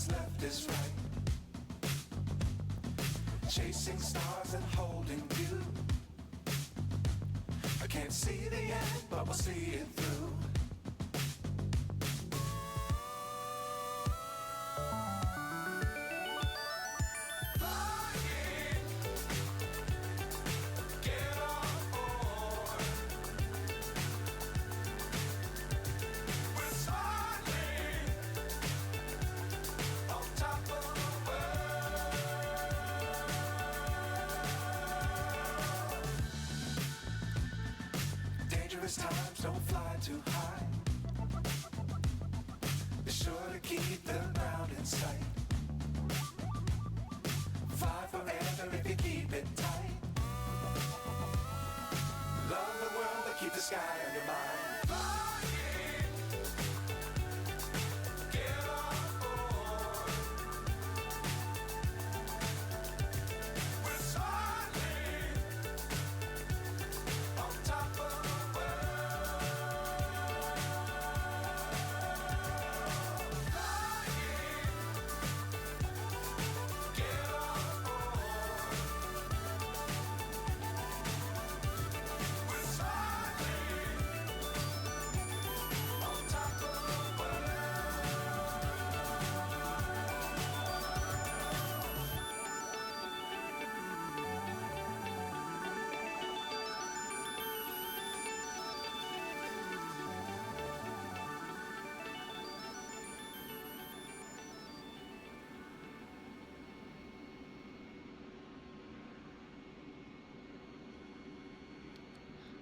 what's left is right. Chasing stars and holding you. I can't see the end, but we'll see it through. Times don't fly too high. Be sure to keep the ground in sight. Fly forever if you keep it tight. Love the world but keep the sky on your mind.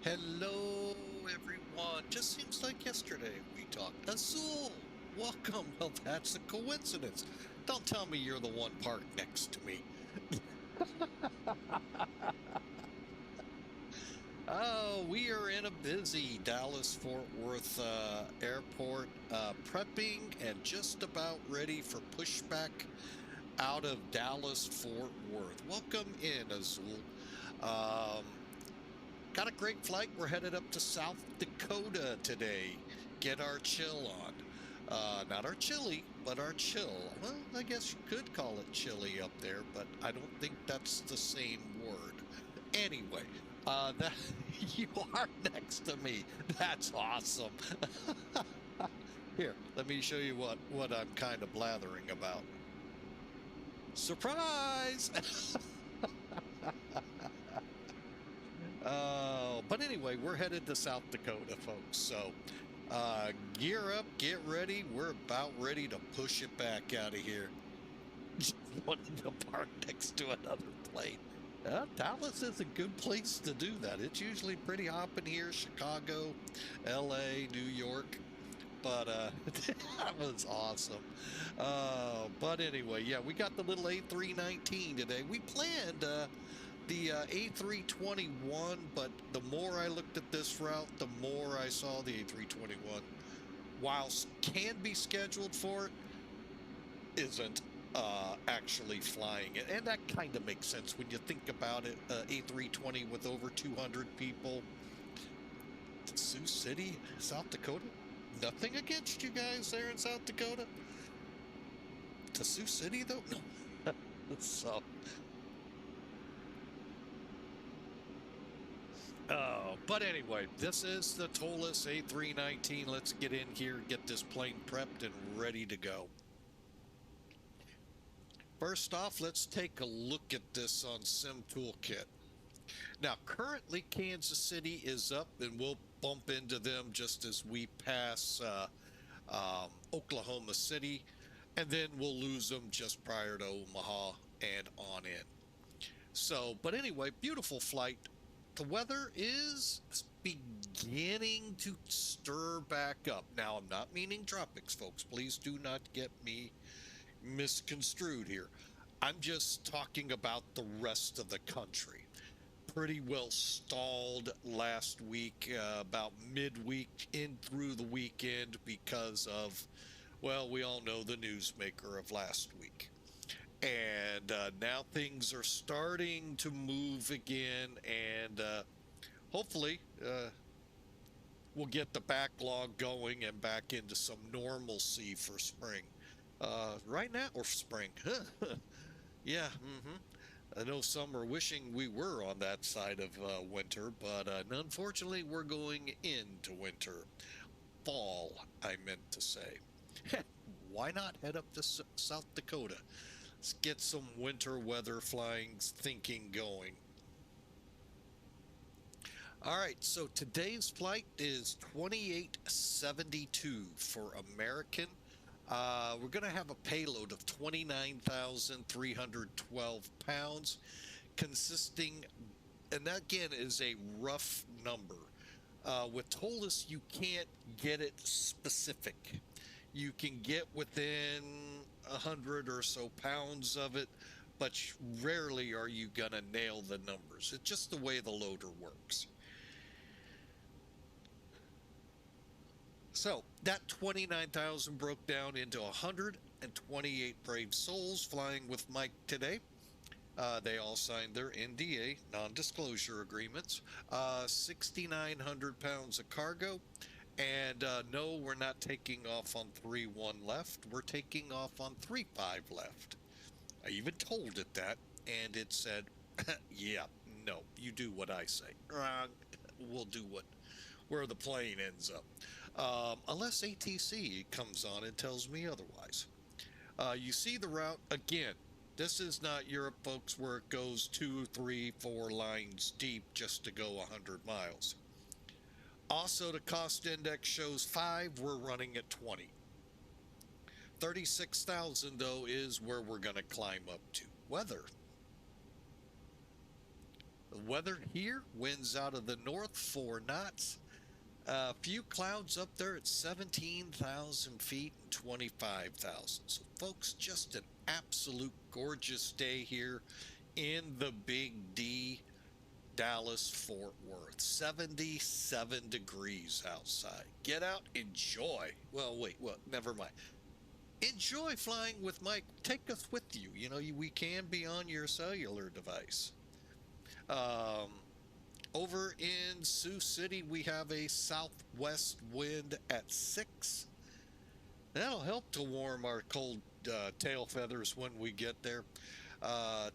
Hello, everyone. Just seems like yesterday we talked. Azul, welcome. Well, that's a coincidence. Don't tell me you're the one parked next to me. Oh, we are in a busy Dallas-Fort Worth airport, prepping and just about ready for pushback out of Dallas-Fort Worth. Welcome in, Azul. Got a great flight. We're headed up to South Dakota today. Get our chill on. Not our chili, but our chill. Well, I guess you could call it chili up there, but I don't think that's the same word. Anyway, you are next to me. That's awesome. Here, let me show you what I'm kind of blathering about. Surprise! But anyway, we're headed to South Dakota, folks. So gear up, get ready. We're about ready to push it back out of here. Just wanted to park next to another plane. Dallas is a good place to do that. It's usually pretty hopping here. Chicago, LA, New York. But that was awesome. But anyway, yeah, we got the little A319 today. We planned the A321, but the more I looked at this route, the more I saw the A321, whilst can be scheduled for it, isn't actually flying it. And that kind of makes sense when you think about it. A320 with over 200 people. Sioux City, South Dakota. Nothing against you guys there in South Dakota. To Sioux City, though? No. So... but anyway, this is the ToLiss A319. Let's get in here, get this plane prepped and ready to go. First off, let's take a look at this on Sim Toolkit. Now, currently Kansas City is up, and we'll bump into them just as we pass Oklahoma City, and then we'll lose them just prior to Omaha and on in. So, but anyway, beautiful flight. The weather is beginning to stir back up. Now, I'm not meaning tropics, folks. Please do not get me misconstrued here. I'm just talking about the rest of the country. Pretty well stalled last week, about midweek in through the weekend because of, well, we all know the newsmaker of last week. And now things are starting to move again, and hopefully we'll get the backlog going and back into some normalcy for spring. Right now, or spring. Yeah. I know some are wishing we were on that side of winter, but unfortunately, we're going into winter. Fall, I meant to say. Why not head up to South Dakota? Let's get some winter weather flying thinking going. All right, so today's flight is 2872 for American. We're going to have a payload of 29,312 pounds, consisting, and that again is a rough number. With ToLiss, you can't get it specific. You can get within 100 or so pounds of it, but rarely are you going to nail the numbers. It's just the way the loader works. So that 29,000 broke down into 128 brave souls flying with Mike today. They all signed their NDA, non-disclosure agreements, 6,900 pounds of cargo, and no, we're not taking off on 3-1 left. We're taking off on 3-5 left. I even told it that, and it said, yeah, no, you do what I say. We'll do where the plane ends up. Unless ATC comes on and tells me otherwise. You see the route again. This is not Europe, folks, where it goes 2, 3, 4 lines deep just to go 100 miles. Also, the cost index shows 5. We're running at 20. 36,000, though, is where we're going to climb up to. Weather. The weather here, winds out of the north, 4 knots. A few clouds up there at 17,000 feet and 25,000. So, folks, just an absolute gorgeous day here in the Big D, Dallas, Fort Worth. 77 degrees outside. Get out, enjoy. Well, wait, never mind. Enjoy flying with Mike. Take us with you. You know, we can be on your cellular device. Over in Sioux City, we have a southwest wind at 6. That'll help to warm our cold tail feathers when we get there.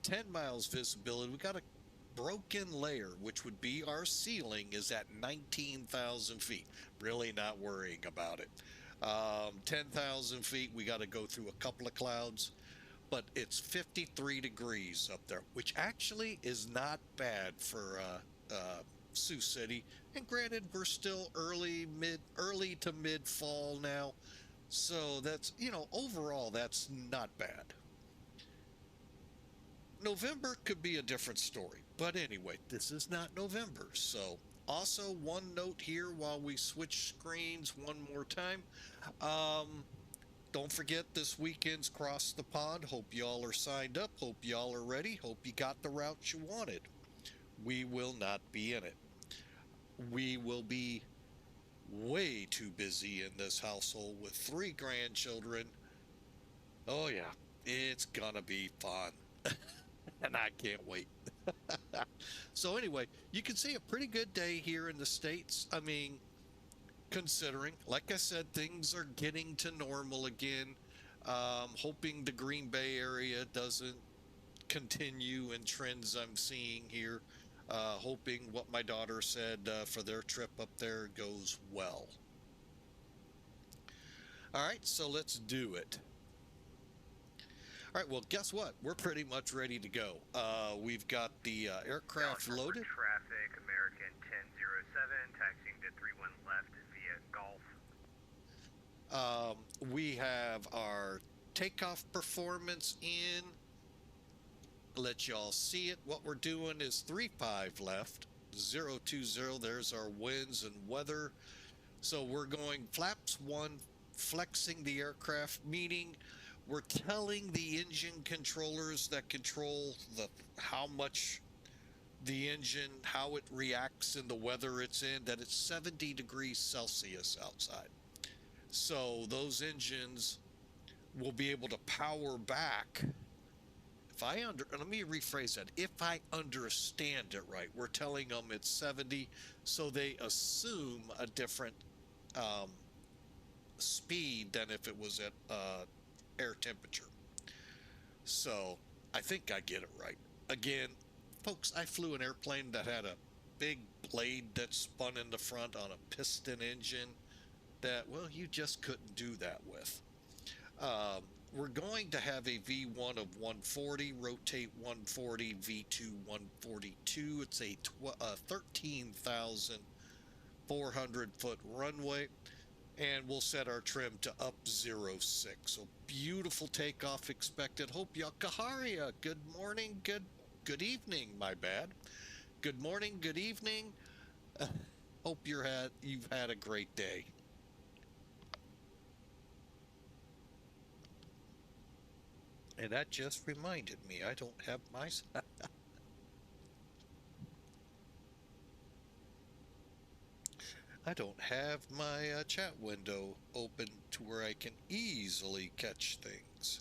10 miles visibility. We got a broken layer, which would be our ceiling, is at 19,000 feet. Really not worrying about it. 10,000 feet, we got to go through a couple of clouds. But it's 53 degrees up there, which actually is not bad for Sioux City. And granted, we're still early to mid fall now, so that's, overall that's not bad. November could be a different story, but anyway, this is not November. So also, one note here while we switch screens one more time. Don't forget, this weekend's Cross the Pond. Hope y'all are signed up. Hope y'all are ready. Hope you got the route you wanted. We will not be in it. We will be way too busy in this household with 3 grandchildren. Oh, yeah, it's gonna be fun. And I can't wait. So anyway, you can see a pretty good day here in the States. I mean, considering, like I said, things are getting to normal again. Hoping the Green Bay area doesn't continue in trends I'm seeing here. Hoping what my daughter said for their trip up there goes well. All right, so let's do it. All right, well, guess what? We're pretty much ready to go. We've got the aircraft loaded. Traffic, American 1007, taxiing to 31 left via Gulf. We have our takeoff performance in. Let y'all see it. What we're doing is 3-5 left, 020. There's our winds and weather. So we're going flaps 1, flexing the aircraft, meaning we're telling the engine controllers that control how much the engine, how it reacts in the weather it's in, that it's 70 degrees Celsius outside. So those engines will be able to power back. Let me rephrase that. If I understand it right, we're telling them it's 70, so they assume a different speed than if it was at air temperature. So I think I get it right. Again, folks, I flew an airplane that had a big blade that spun in the front on a piston engine that, well, you just couldn't do that with. We're going to have a V1 of 140, rotate 140, V2 142. It's a 13,400 foot runway, and we'll set our trim to up 06. So beautiful takeoff expected. Hope Yakaharia. Good morning, good evening, my bad. Good morning, good evening. Hope you've had a great day. And that just reminded me, I don't have my I don't have my chat window open to where I can easily catch things.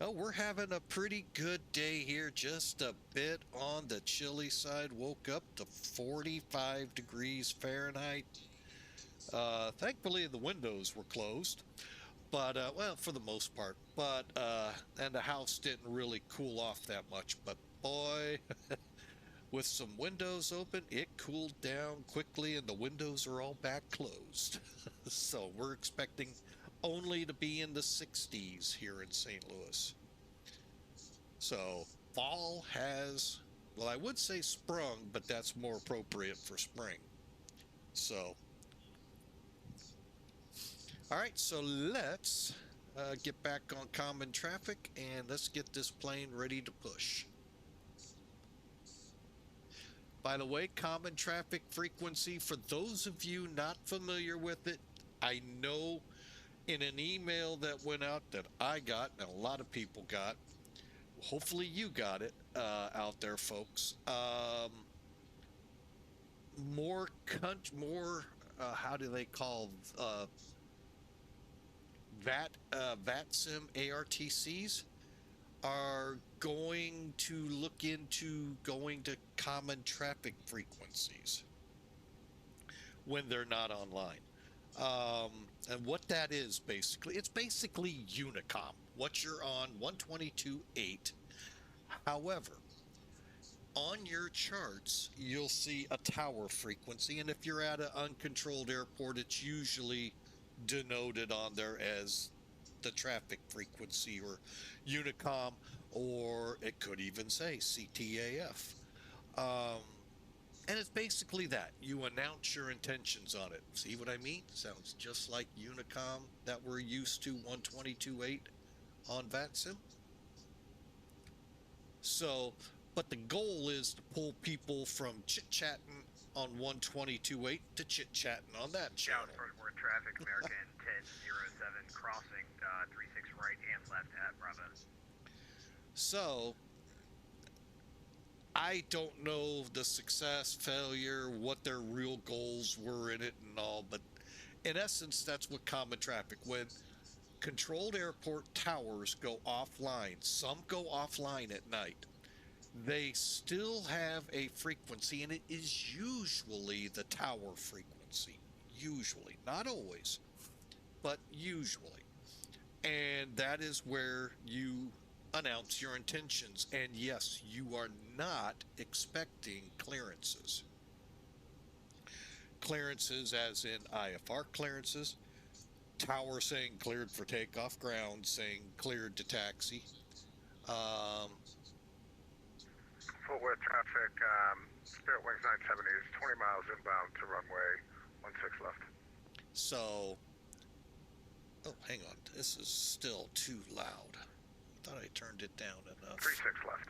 Oh, we're having a pretty good day here, just a bit on the chilly side. Woke up to 45 degrees Fahrenheit. Thankfully, the windows were closed, but well, for the most part. But and the house didn't really cool off that much. But boy, with some windows open, it cooled down quickly, and the windows are all back closed. So we're expecting only to be in the 60s here in St. Louis. So fall has, well, I would say sprung, but that's more appropriate for spring. So, all right, so let's get back on common traffic and let's get this plane ready to push. By the way, common traffic frequency, for those of you not familiar with it, I know in an email that went out that I got and a lot of people got, hopefully you got it out there, folks. More how do they call VATSIM ARTCs are going to look into going to common traffic frequencies when they're not online. And what that is basically, it's basically Unicom. What you're on 122.8. However, on your charts, you'll see a tower frequency, and if you're at an uncontrolled airport, it's usually denoted on there as the traffic frequency or Unicom, or it could even say CTAF. And it's basically that. You announce your intentions on it. See what I mean? Sounds just like Unicom that we're used to 122.8 on VATSIM. So, but the goal is to pull people from chit-chatting on 122.8 to chit-chatting on that channel. Southward traffic, American 1007, crossing 36 right and left at Bravo. So, I don't know the success, failure, what their real goals were in it and all, but in essence, that's what common traffic, when controlled airport towers go offline, some go offline at night, they still have a frequency, and it is usually the tower frequency. Usually, not always, but usually. And that is where you announce your intentions. And yes, you are not expecting clearances. Clearances as in IFR clearances, tower saying cleared for takeoff, ground saying cleared to taxi. Fort Worth traffic, Spirit Wings 970 is 20 miles inbound to runway 16 left. So, oh, hang on. This is still too loud. I thought I turned it down enough. 36 left.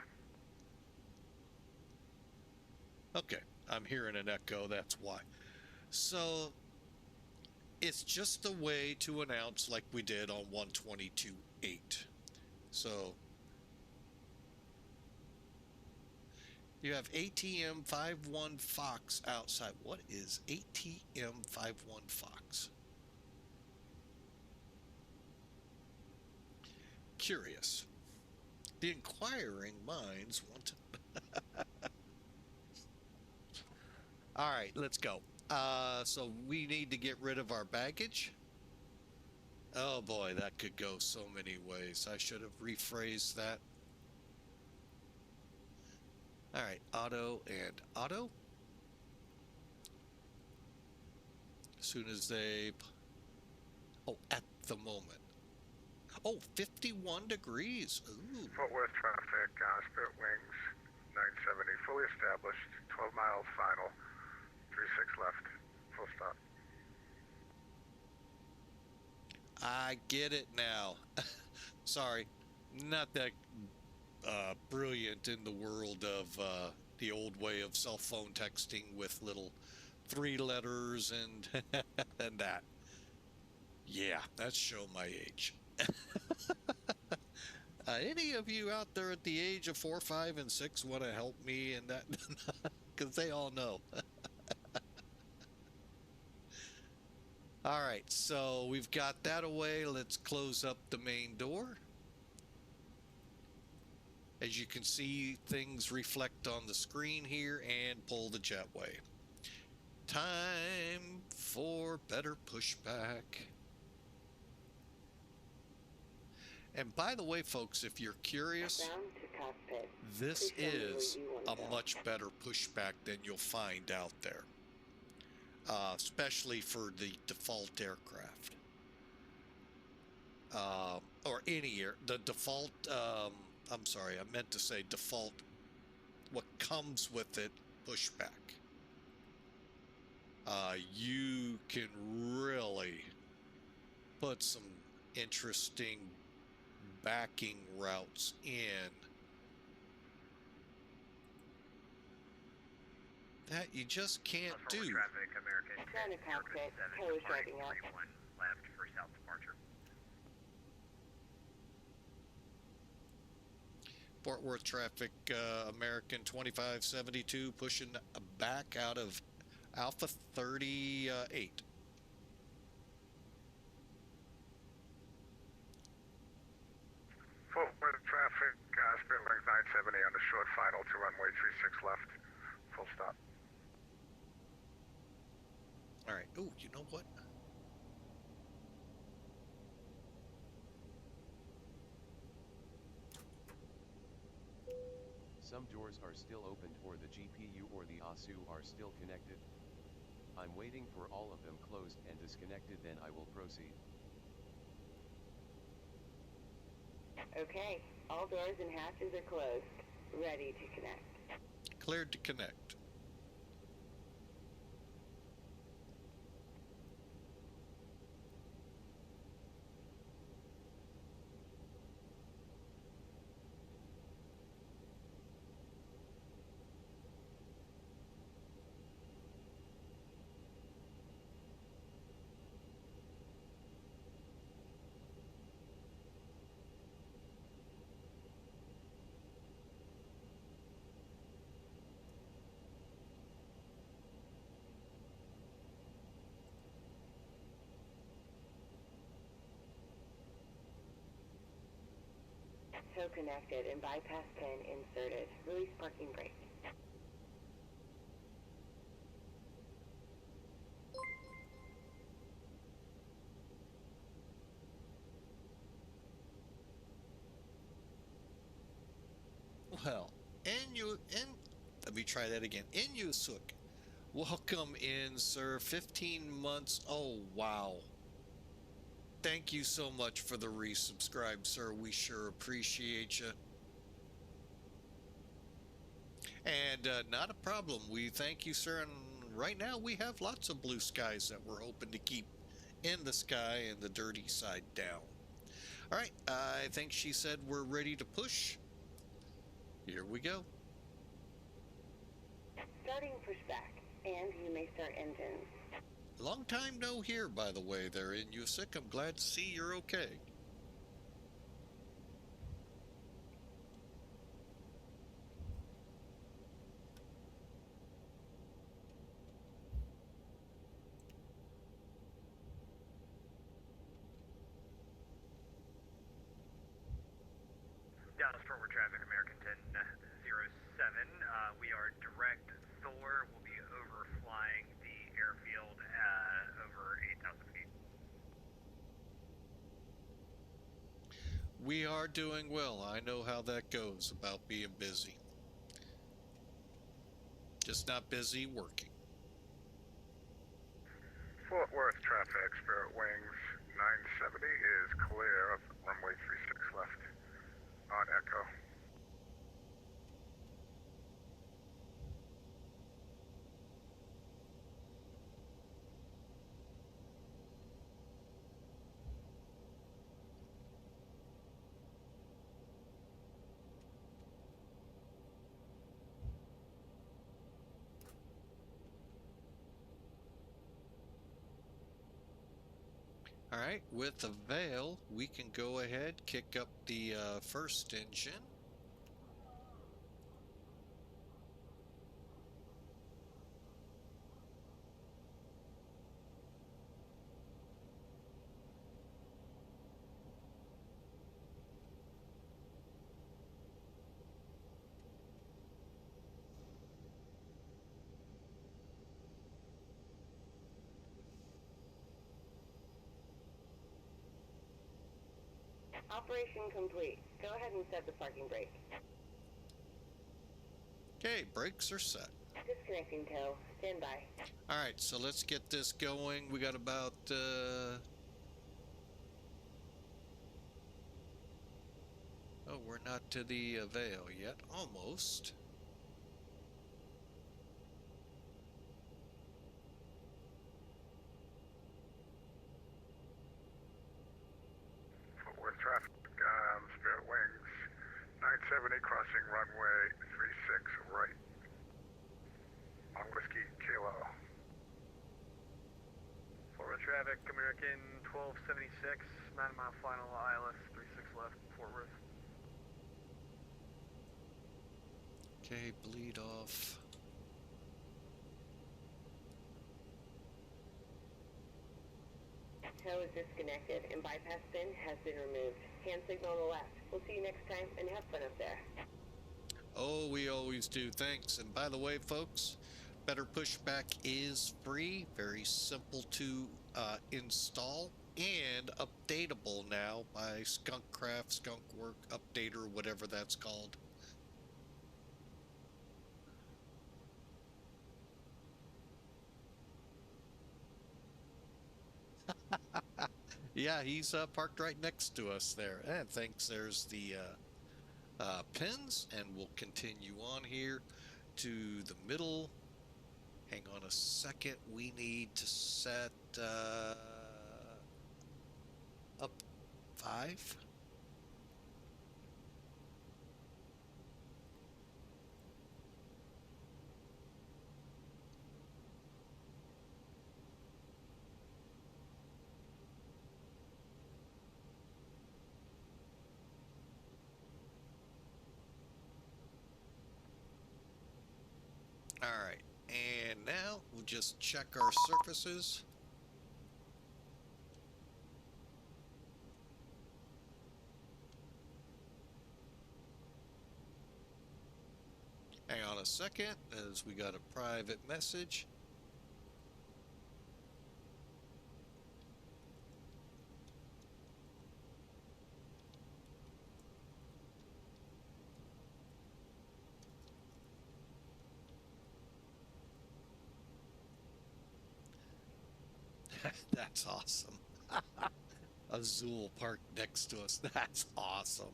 Okay, I'm hearing an echo, that's why. So, it's just a way to announce like we did on 122.8. So, you have ATM 51 Fox outside. What is ATM 51 Fox? Curious. The inquiring minds want to... All right, let's go. So we need to get rid of our baggage. Oh boy, that could go so many ways. I should have rephrased that. All right, auto and auto. As soon as they... Oh, at the moment. Oh, 51 degrees. Ooh. Fort Worth traffic, Spirit Wings 970, fully established, 12 miles final, 36 left, full stop. I get it now. Sorry, not that brilliant in the world of the old way of cell phone texting with little 3 letters and and that. Yeah, that's show my age. Any of you out there at the age of 4, 5, and 6 want to help me in that? Because they all know. All right, so we've got that away. Let's close up the main door. As you can see, things reflect on the screen here and pull the jetway. Time for better pushback. And by the way, folks, if you're curious, this is a much better pushback than you'll find out there, especially for the default aircraft. Or any air, the default, I'm sorry, I meant to say default, what comes with it, pushback. You can really put some interesting backing routes in that you just can't do. Traffic, American 10, cockpit, 7, ToLiss driving up. 31 left for south departure. Fort Worth traffic, American 2572 pushing back out of Alpha 38. Fort Worth traffic, Spirit Wings 970 on the short final to runway 36 left, full stop. All right. Oh, you know what? Some doors are still opened or the GPU or the ASU are still connected. I'm waiting for all of them closed and disconnected, then I will proceed. Okay, all doors and hatches are closed. Ready to connect. Cleared to connect. So connected and bypass pin inserted. Release parking brake. Well, let me try that again. Inyusuk. Welcome in, sir. 15 months. Oh, wow. Thank you so much for the resubscribe, sir. We sure appreciate you. And not a problem. We thank you, sir. And right now we have lots of blue skies that we're hoping to keep in the sky and the dirty side down. All right. I think she said we're ready to push. Here we go. Starting pushback, and you may start engines. Long time no hear, by the way, there in Inyusuk. I'm glad to see you're okay. Dallas Fort Worth traffic, American 1007. We are direct. Thor will be overflying flying the airfield over 8,000 feet. We are doing well. I know how that goes about being busy. Just not busy working. Fort Worth traffic, Spirit Wings 970 is clear of runway 36 left on Echo. All right, with the veil, we can go ahead, kick up the first engine. Operation complete. Go ahead and set the parking brake. Okay, brakes are set. Disconnecting tow. Stand by. All right, so let's get this going. We got about oh, we're not to the veil yet. Almost. Fort Worth traffic, Spirit Wings 970 crossing runway 36 right on Whiskey Kilo. Fort Worth traffic, American 1276, 9-mile final ILS 36 left, Fort Worth. Okay, bleed off. Tow is disconnected and bypass pin has been removed. Hand signal on the left. We'll see you next time and have fun up there. Oh, we always do. Thanks. And by the way, folks, Better Pushback is free, very simple to install, and updatable now by Skunkcraft, Skunkwork, Updater, whatever that's called. Yeah, he's parked right next to us there. And thanks, there's the pins, and we'll continue on here to the middle. Hang on a second. We need to set up 5. All right, and now we'll just check our surfaces. Hang on a second, as we got a private message. That's awesome. Azul parked next to us. That's awesome.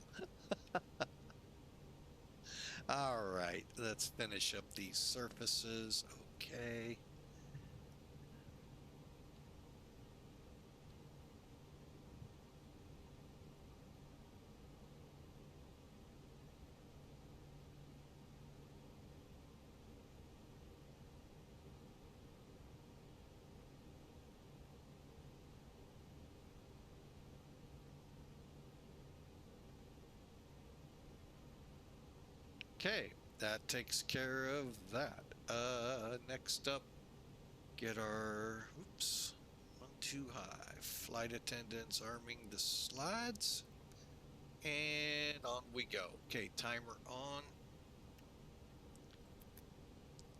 All right, let's finish up these surfaces. Okay. Okay, that takes care of that. Next up, get our, oops, one too high. Flight attendants arming the slides. And on we go. Okay, timer on.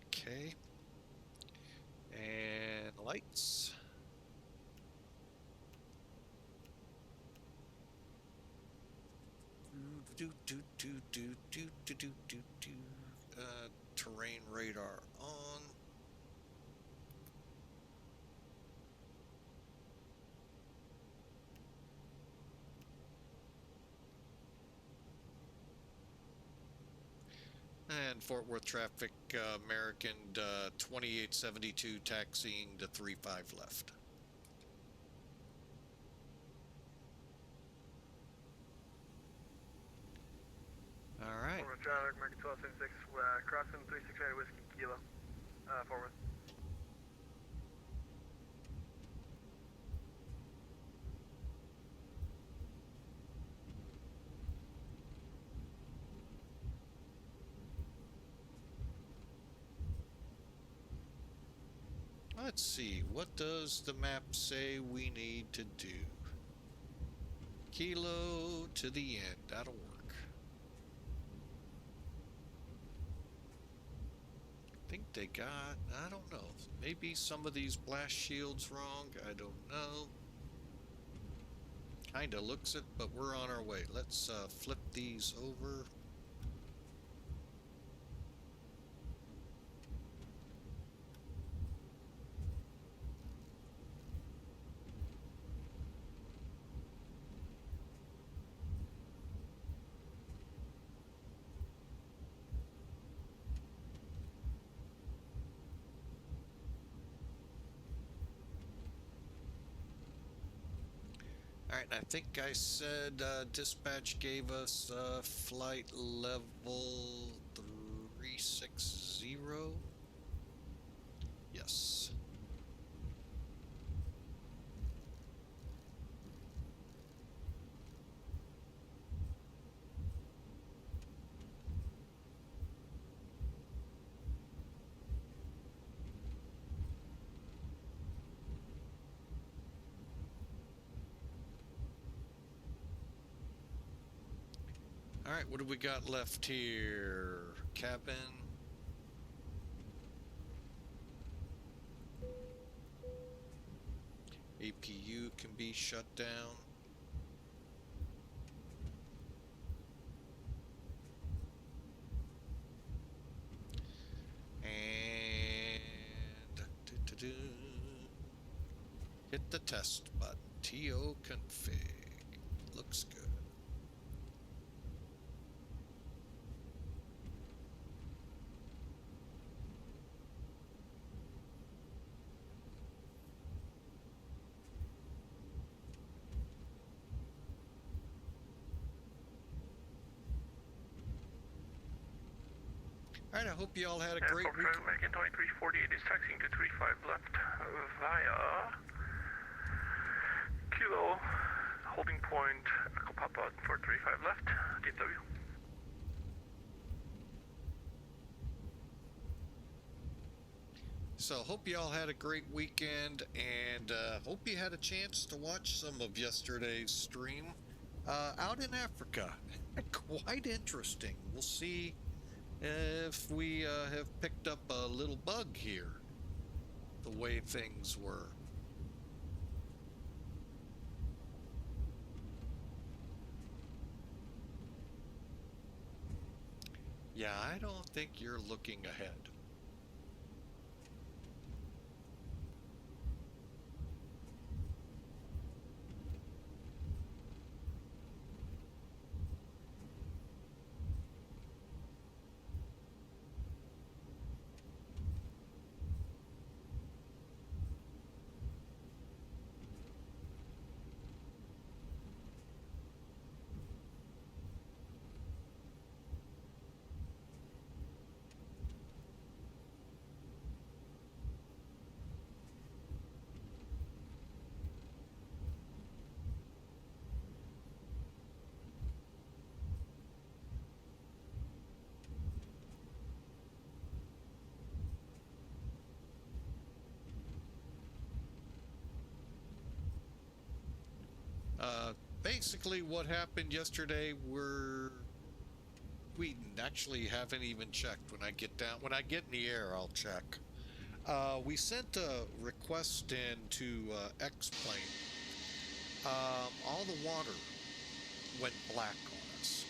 Okay. And lights. Terrain radar on. And Fort Worth traffic, American 2872 taxiing to 35 left. All right. Fort Worth traffic, American 1276, crossing 368 Whiskey Kilo, Fort Worth. Let's see, what does the map say we need to do? Kilo to the end, that'll work. I think they got, I don't know, maybe some of these blast shields wrong, I don't know. Kinda looks it, but we're on our way. Let's flip these over. Alright, I think I said dispatch gave us flight level 360. Yes. All right, what do we got left here? Cabin. APU can be shut down. And hit the test button. TO config. Looks good. All right, I hope you all had a great week. American 2348 is taxiing to 35 left via Kilo, holding point, Echo Papa for 35 left, DFW. So hope you all had a great weekend, and hope you had a chance to watch some of yesterday's stream out in Africa. Quite interesting. We'll see if we have picked up a little bug here, the way things were. Yeah, I don't think you're looking ahead. Basically what happened yesterday, we actually haven't even checked. When I get in the air, I'll check. We sent a request in to X-Plane. All the water went black on us.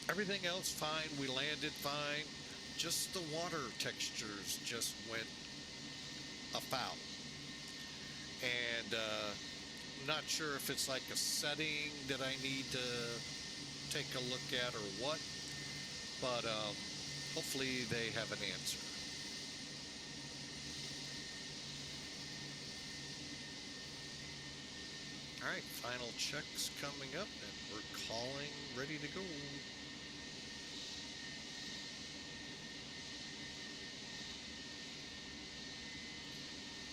Everything else fine. We landed fine. Just the water textures just went afoul. And not sure if it's like a setting that I need to take a look at or what, but hopefully they have an answer. All right, final checks coming up, and we're calling, ready to go.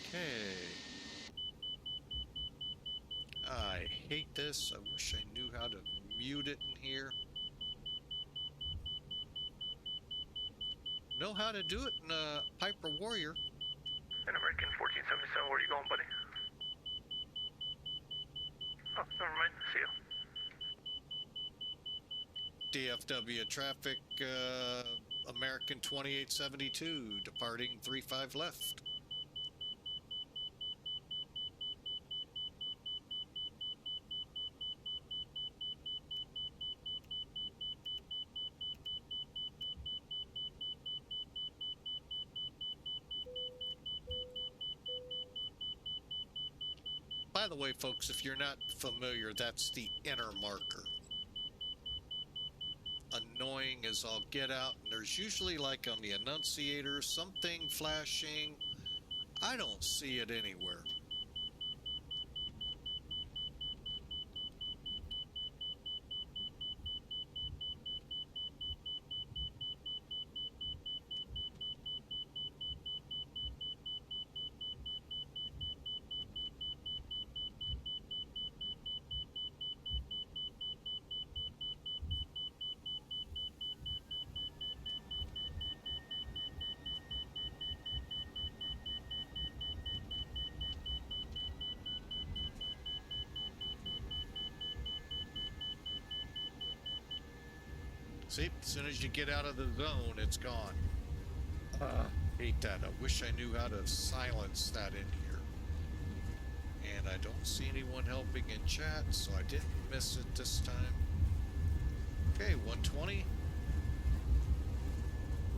Okay. I hate this. I wish I knew how to mute it in here. Know how to do it in Piper Warrior. An American 1477, where are you going, buddy? Oh, never mind. See you. DFW traffic, American 2872, departing 35 left. By the way, folks, if you're not familiar, that's the inner marker. Annoying as all get out, and there's usually, like on the annunciator, something flashing. I don't see it anywhere. See, as soon as you get out of the zone, it's gone. Hate that. I wish I knew how to silence that in here. And I don't see anyone helping in chat, so I didn't miss it this time. Okay, 120.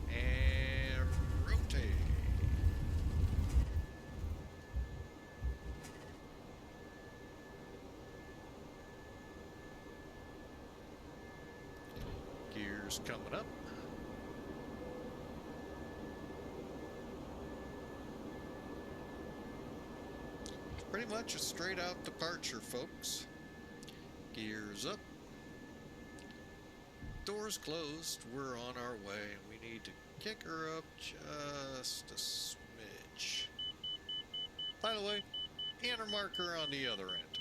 And rotate. Gears coming up. Pretty much a straight out departure, folks. Gears up. Doors closed. We're on our way. We need to kick her up just a smidge. By the way, inner marker on the other end.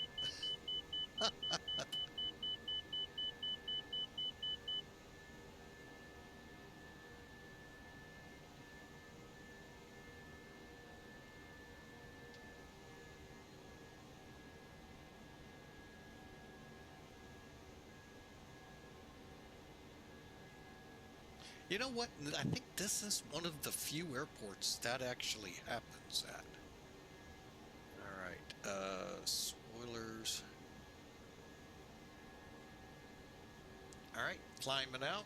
You know what? I think this is one of the few airports that actually happens at. All right, spoilers. All right, climbing out.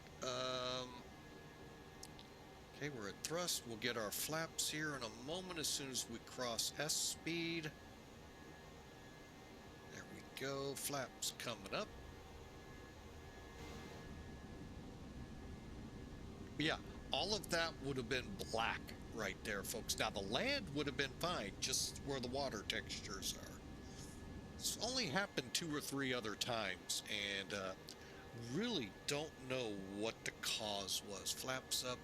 Okay, we're at thrust. We'll get our flaps here in a moment as soon as we cross S speed. There we go, flaps coming up. Yeah, all of that would have been black right there, folks. Now, the land would have been fine, just where the water textures are. It's only happened 2 or 3 other times, and really don't know what the cause was. Flaps up,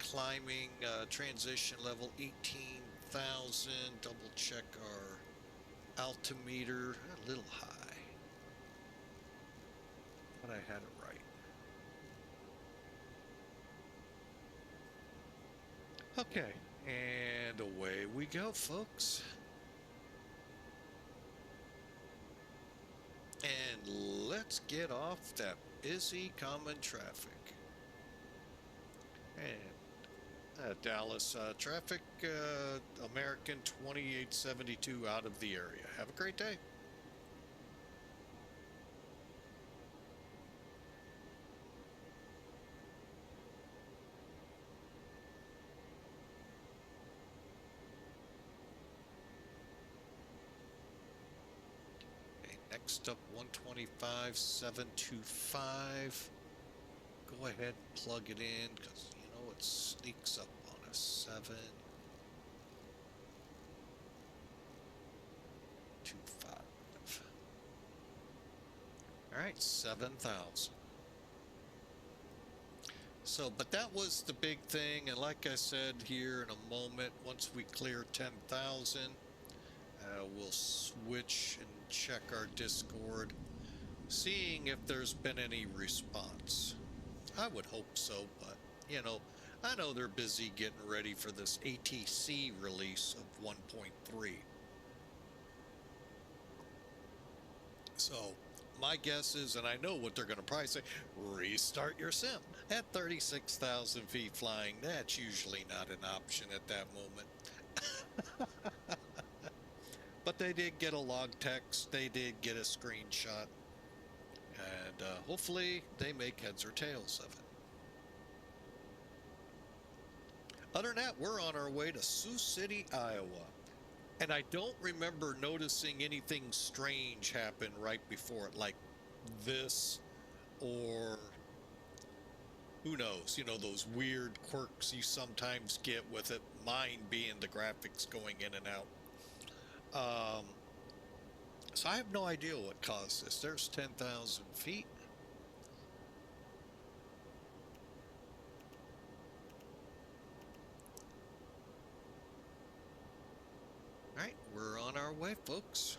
climbing, transition level 18,000. Double check our altimeter, a little high. But I had it right. Okay, and away we go, folks. And let's get off that busy common traffic. And Dallas traffic, American 2872 out of the area. Have a great day. Okay, next up, 125,725. Go ahead and plug it in because you know it sneaks up on a 725. All right, 7,000. So, but that was the big thing, and like I said here in a moment, once we clear 10,000, we'll switch and check our Discord, seeing if there's been any response. I would hope so, but, you know, I know they're busy getting ready for this ATC release of 1.3. So, my guess is, and I know what they're going to probably say, restart your sim. At 36,000 feet flying, that's usually not an option at that moment. But they did get a log text, they did get a screenshot. And hopefully they make heads or tails of it. Other than that, we're on our way to Sioux City, Iowa. And I don't remember noticing anything strange happen right before it, like this, or who knows, you know, those weird quirks you sometimes get with it, mine being the graphics going in and out. So I have no idea what caused this. There's 10,000 feet. All right, we're on our way, folks.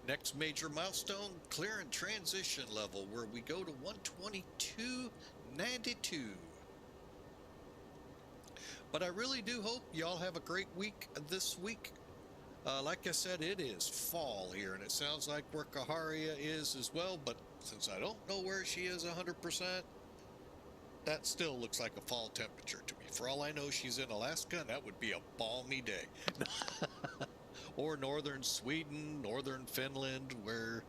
Next major milestone, clear and transition level, where we go to 122.92. But I really do hope y'all have a great week this week. Like I said, it is fall here, and it sounds like where Kaharia is as well, but since I don't know where she is 100%, that still looks like a fall temperature to me. For all I know, she's in Alaska, and that would be a balmy day. Or northern Sweden, northern Finland, where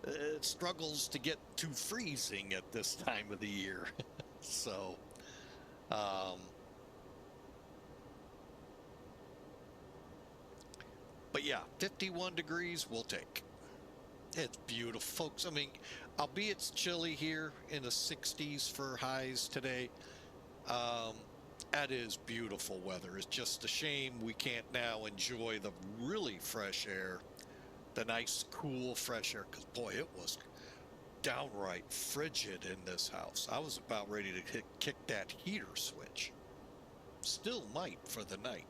it struggles to get to freezing at this time of the year. So, but yeah, 51 degrees we'll take. It's beautiful, folks. I mean, albeit it's chilly here in the 60s for highs today, that is beautiful weather. It's just a shame we can't now enjoy the really fresh air, the nice, cool, fresh air, because, boy, it was downright frigid in this house. I was about ready to kick that heater switch. Still might for the night.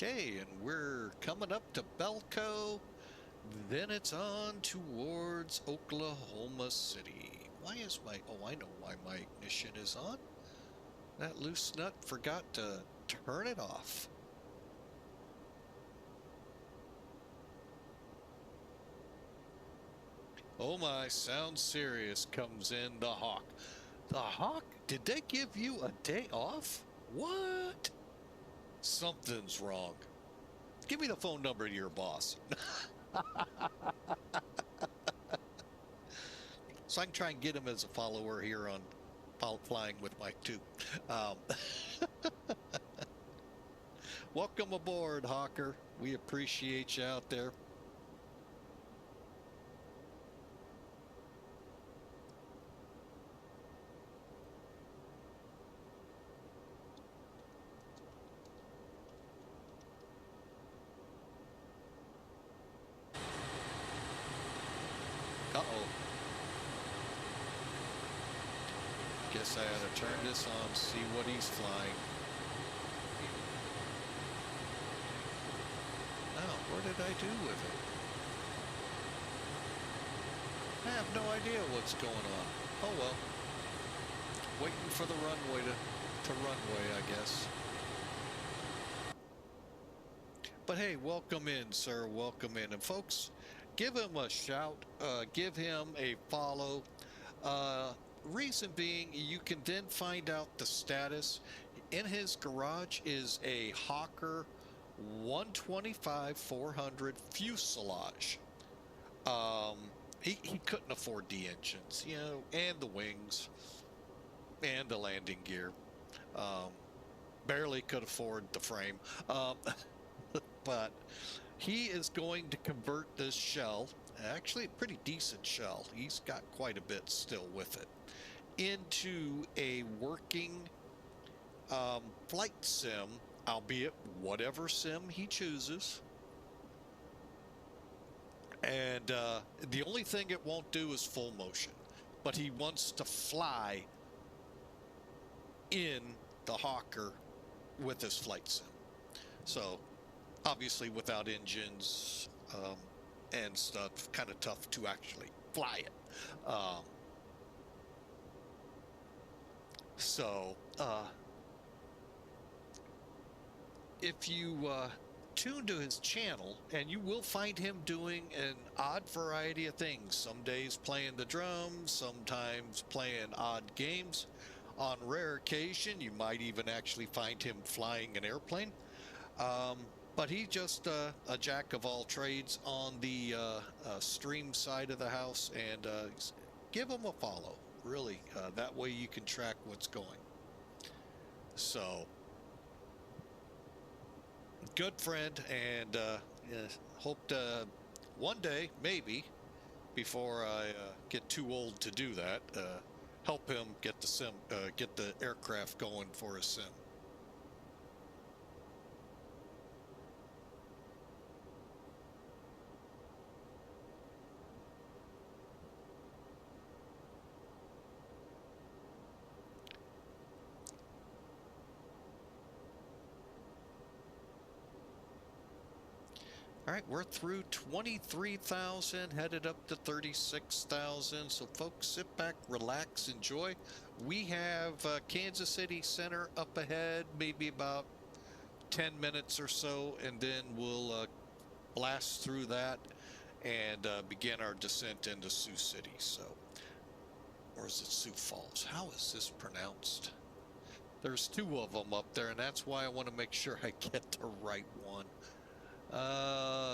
Okay, and we're coming up to Belco. Then it's on towards Oklahoma City. Why is my... Oh, I know why my ignition is on. That loose nut forgot to turn it off. Oh my, sounds serious comes in the Hawk. The Hawk? Did they give you a day off? What? Something's wrong. Give me the phone number to your boss. So I can try and get him as a follower here on Flying with Mike too. Welcome aboard, Hawker. We appreciate you out there. Uh-oh. Guess I ought to turn this on, see what he's flying. Oh, what did I do with it? I have no idea what's going on. Oh well. Waiting for the runway to runway, I guess. But hey, welcome in, sir. Welcome in. And folks, give him a shout. Give him a follow. Reason being, you can then find out the status. In his garage is a Hawker 125-400 fuselage. He couldn't afford the engines, you know, and the wings and the landing gear. Barely could afford the frame. But he is going to convert this shell, actually a pretty decent shell, he's got quite a bit still with it, into a working flight sim, albeit whatever sim he chooses. And the only thing it won't do is full motion, but he wants to fly in the Hawker with his flight sim. So obviously without engines and stuff, kind of tough to actually fly it. If you tune to his channel, and you will find him doing an odd variety of things. Some days playing the drums, sometimes playing odd games. On rare occasion, you might even actually find him flying an airplane. But he's just a jack of all trades on the stream side of the house, and give him a follow, really. That way you can track what's going. So, good friend, and hope to one day, maybe, before I get too old to do that, help him get the aircraft going for his sim. All right, we're through 23,000, headed up to 36,000. So folks, sit back, relax, enjoy. We have Kansas City Center up ahead, maybe about 10 minutes or so, and then we'll blast through that and begin our descent into Sioux City. So, or is it Sioux Falls? How is this pronounced? There's two of them up there, and that's why I want to make sure I get the right one.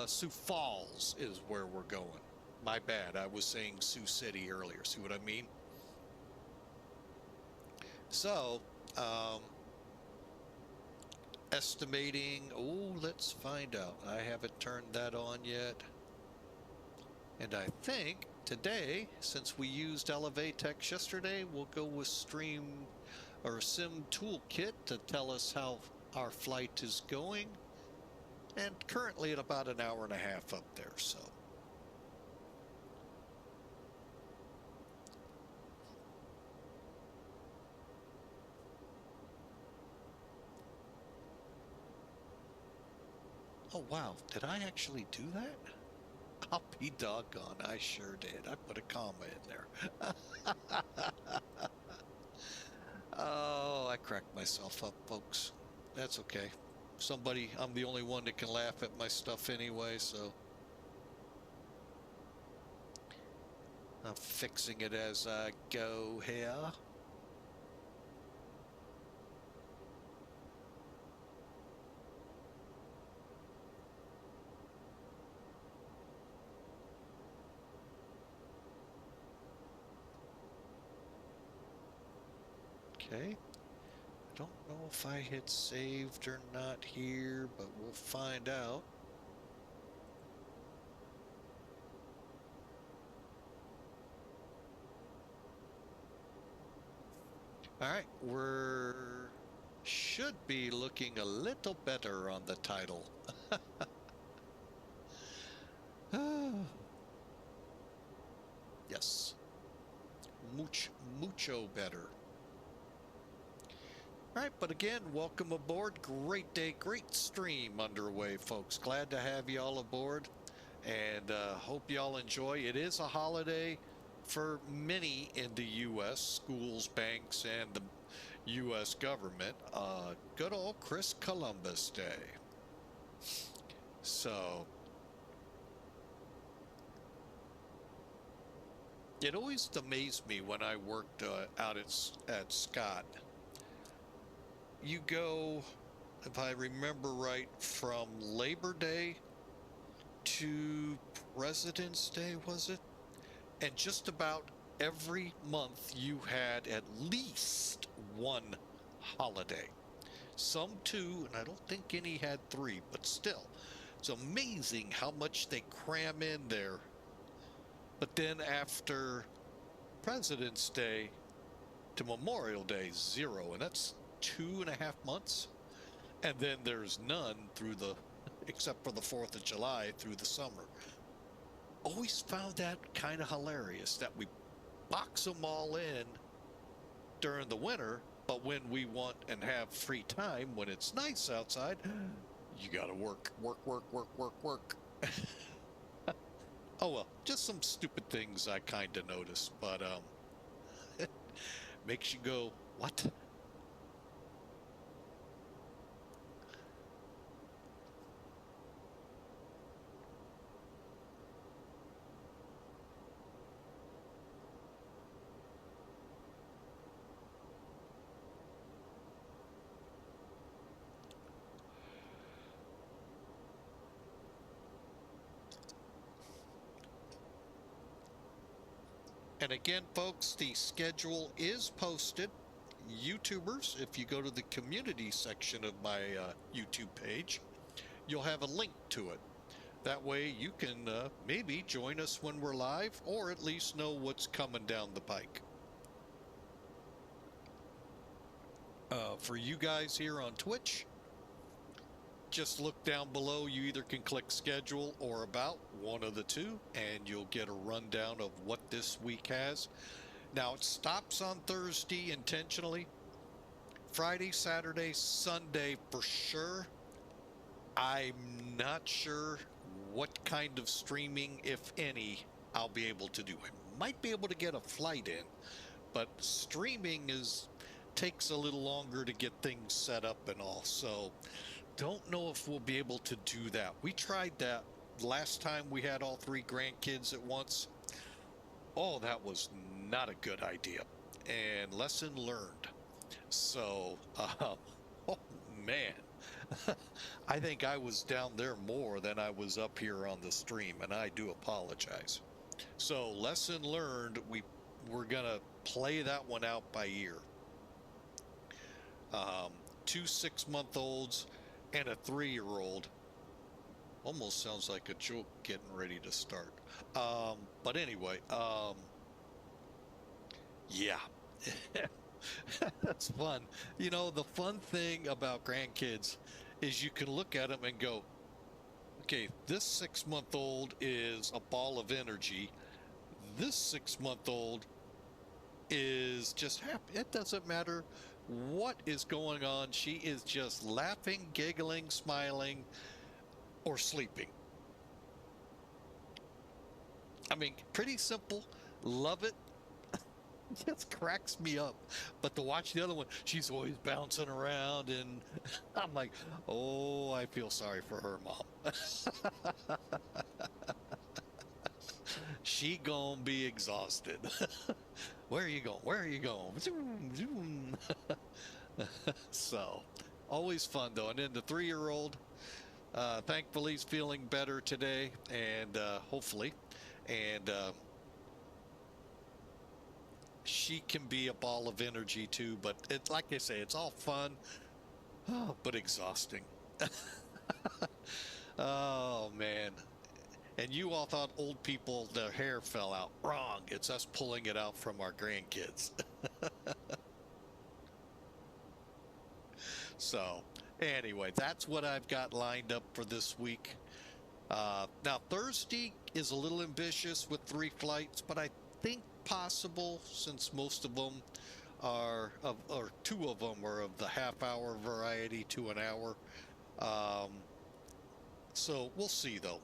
Sioux Falls is where we're going. My bad. I was saying Sioux City earlier. See what I mean? So, estimating. Oh, let's find out. I haven't turned that on yet. And I think today, since we used ElevateX yesterday, we'll go with Stream or Sim Toolkit to tell us how our flight is going. And currently at about an hour and a half up there, so. Oh, wow. Did I actually do that? I'll be doggone. I sure did. I put a comma in there. Oh, I cracked myself up, folks. That's okay. I'm the only one that can laugh at my stuff anyway, so I'm fixing it as I go here. Okay. Don't know if I hit saved or not here, but we'll find out. All right, should be looking a little better on the title. Yes, mucho better. All right, but again, welcome aboard. Great day, great stream underway, folks. Glad to have you all aboard, and hope y'all enjoy. It is a holiday for many in the U.S., schools, banks, and the U.S. government. Good old Chris Columbus Day. So it always amazed me when I worked out at Scott. You go, if I remember right, from Labor Day to President's Day, was it? And just about every month you had at least one holiday. Some two, and I don't think any had three, but still, it's amazing how much they cram in there. But then after President's Day to Memorial Day, 0, and that's 2.5 months. And then there's none through the, except for the 4th of July, through the summer. Always found that kind of hilarious that we box them all in during the winter, but when we want and have free time, when it's nice outside, you gotta work. Oh well, just some stupid things I kind of noticed, but makes you go, what? And again, folks, the schedule is posted. YouTubers, if you go to the community section of my YouTube page, you'll have a link to it. That way you can maybe join us when we're live, or at least know what's coming down the pike. For you guys here on Twitch, just look down below. You either can click schedule or about, one of the two, and you'll get a rundown of what this week has. Now, it stops on Thursday intentionally. Friday, Saturday, Sunday for sure. I'm not sure what kind of streaming, if any, I'll be able to do. I might be able to get a flight in, but streaming takes a little longer to get things set up and all. So don't know if we'll be able to do that. We tried that last time we had all 3 grandkids at once. Oh, that was not a good idea, and lesson learned. So, oh man, I think I was down there more than I was up here on the stream, and I do apologize. So, lesson learned, we're gonna play that one out by ear. 2 6-month-olds and a 3-year-old. Almost sounds like a joke getting ready to start. But anyway, yeah. That's fun. You know, the fun thing about grandkids is you can look at them and go, okay, this 6-month-old is a ball of energy. This 6-month-old is just happy. It doesn't matter what is going on. She is just laughing, giggling, smiling, or sleeping. I mean, pretty simple. Love it. Just cracks me up. But to watch the other one, she's always bouncing around, and I'm like, oh, I feel sorry for her, Mom. She gonna be exhausted. Where are you going? Where are you going? Zoom, zoom. So, always fun though. And then the 3-year-old, thankfully, is feeling better today, and hopefully, and she can be a ball of energy too. But it's like I say, it's all fun, but exhausting. Oh man. And you all thought old people, their hair fell out. Wrong. It's us pulling it out from our grandkids. So, anyway, that's what I've got lined up for this week. Now, Thursday is a little ambitious with 3 flights, but I think possible, since most of them are, or 2 of them are of the half-hour variety to an hour. So, we'll see, though.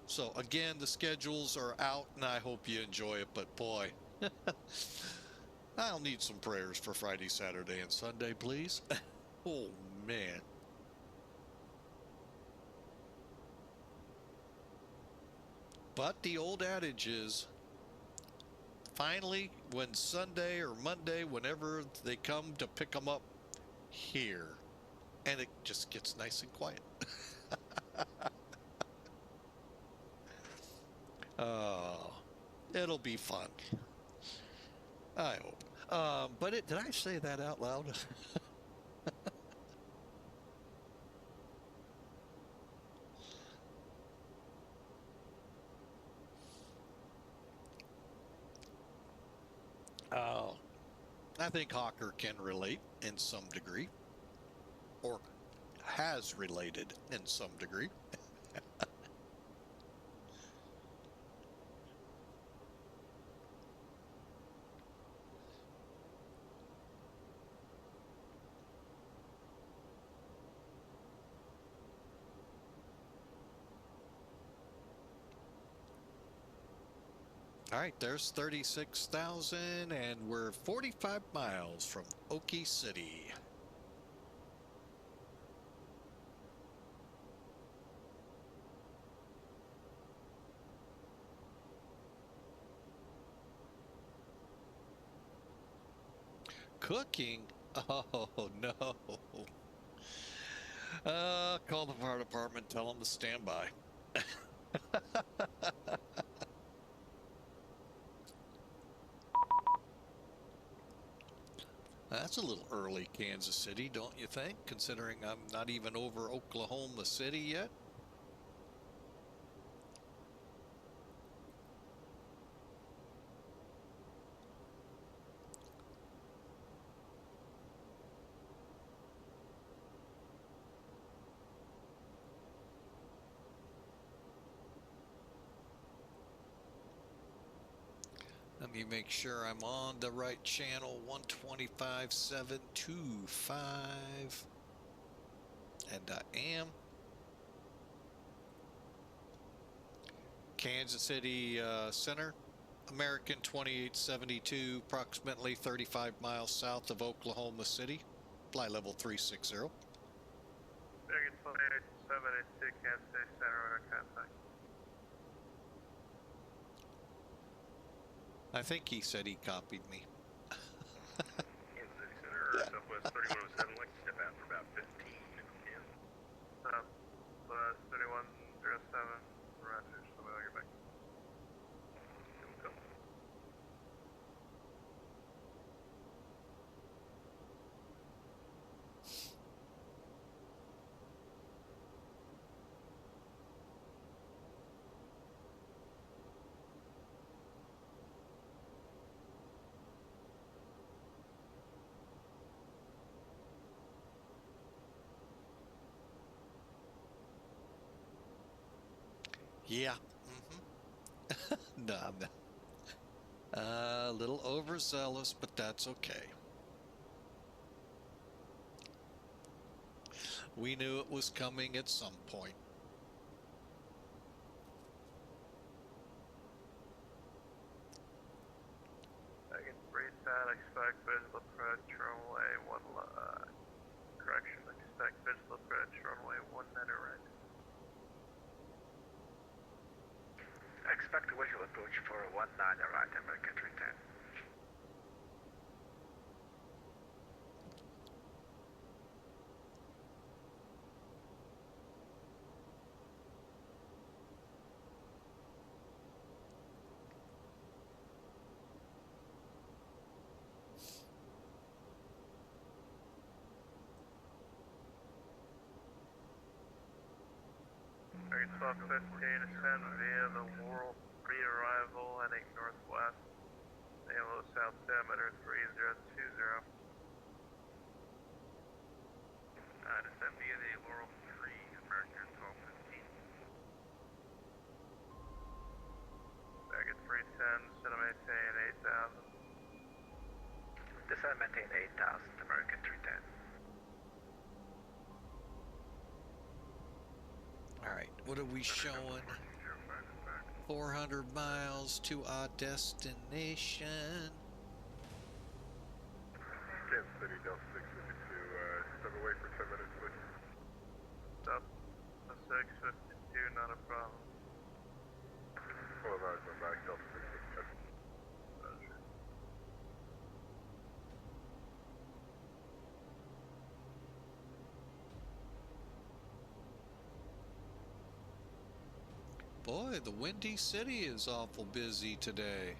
So again, the schedules are out, and I hope you enjoy it. But boy, I'll need some prayers for Friday, Saturday, and Sunday, please. Oh man. But the old adage is, finally, when Sunday or Monday, whenever they come to pick them up here, and it just gets nice and quiet. Oh, it'll be fun. I hope. But did I say that out loud? Oh, I think Hawker can relate in some degree, or has related in some degree. All right, there's 36,000, and we're 45 miles from Okie City. Cooking? Oh, no. Call the fire department, tell them to stand by. That's a little early, Kansas City, don't you think? Considering I'm not even over Oklahoma City yet. Let me make sure I'm on the right channel, 125.725. And I am. Kansas City Center, American 2872, approximately 35 miles south of Oklahoma City. Fly level 360. American 2872, Kansas City Center, under contact. I think he said he copied me. Kansas City Center, Southwest 3107, like to step out for about 15 minutes. Southwest 3107, Roger, so we'll get back. Go. Yeah. No, I'm not. A little overzealous, but that's okay. We knew it was coming at some point. Second, freestyle, expect visual approach, runway 1 correction, expect visual approach, runway 1 letter right. Expect a visual approach for 19 right, American 310. American 1215, ascend via the Laurel pre-arrival, heading northwest, Nalo South diameter 3020. Descend via the Laurel 3, American 1215. American 310, descend and maintain 8,000. Descend maintain 8,000, American 310. All right, what are we showing? 400 miles to our destination. Kansas City, Delta 652, step away for 10 minutes, please. Stop 652, not a problem. boy, the Windy City is awful busy today.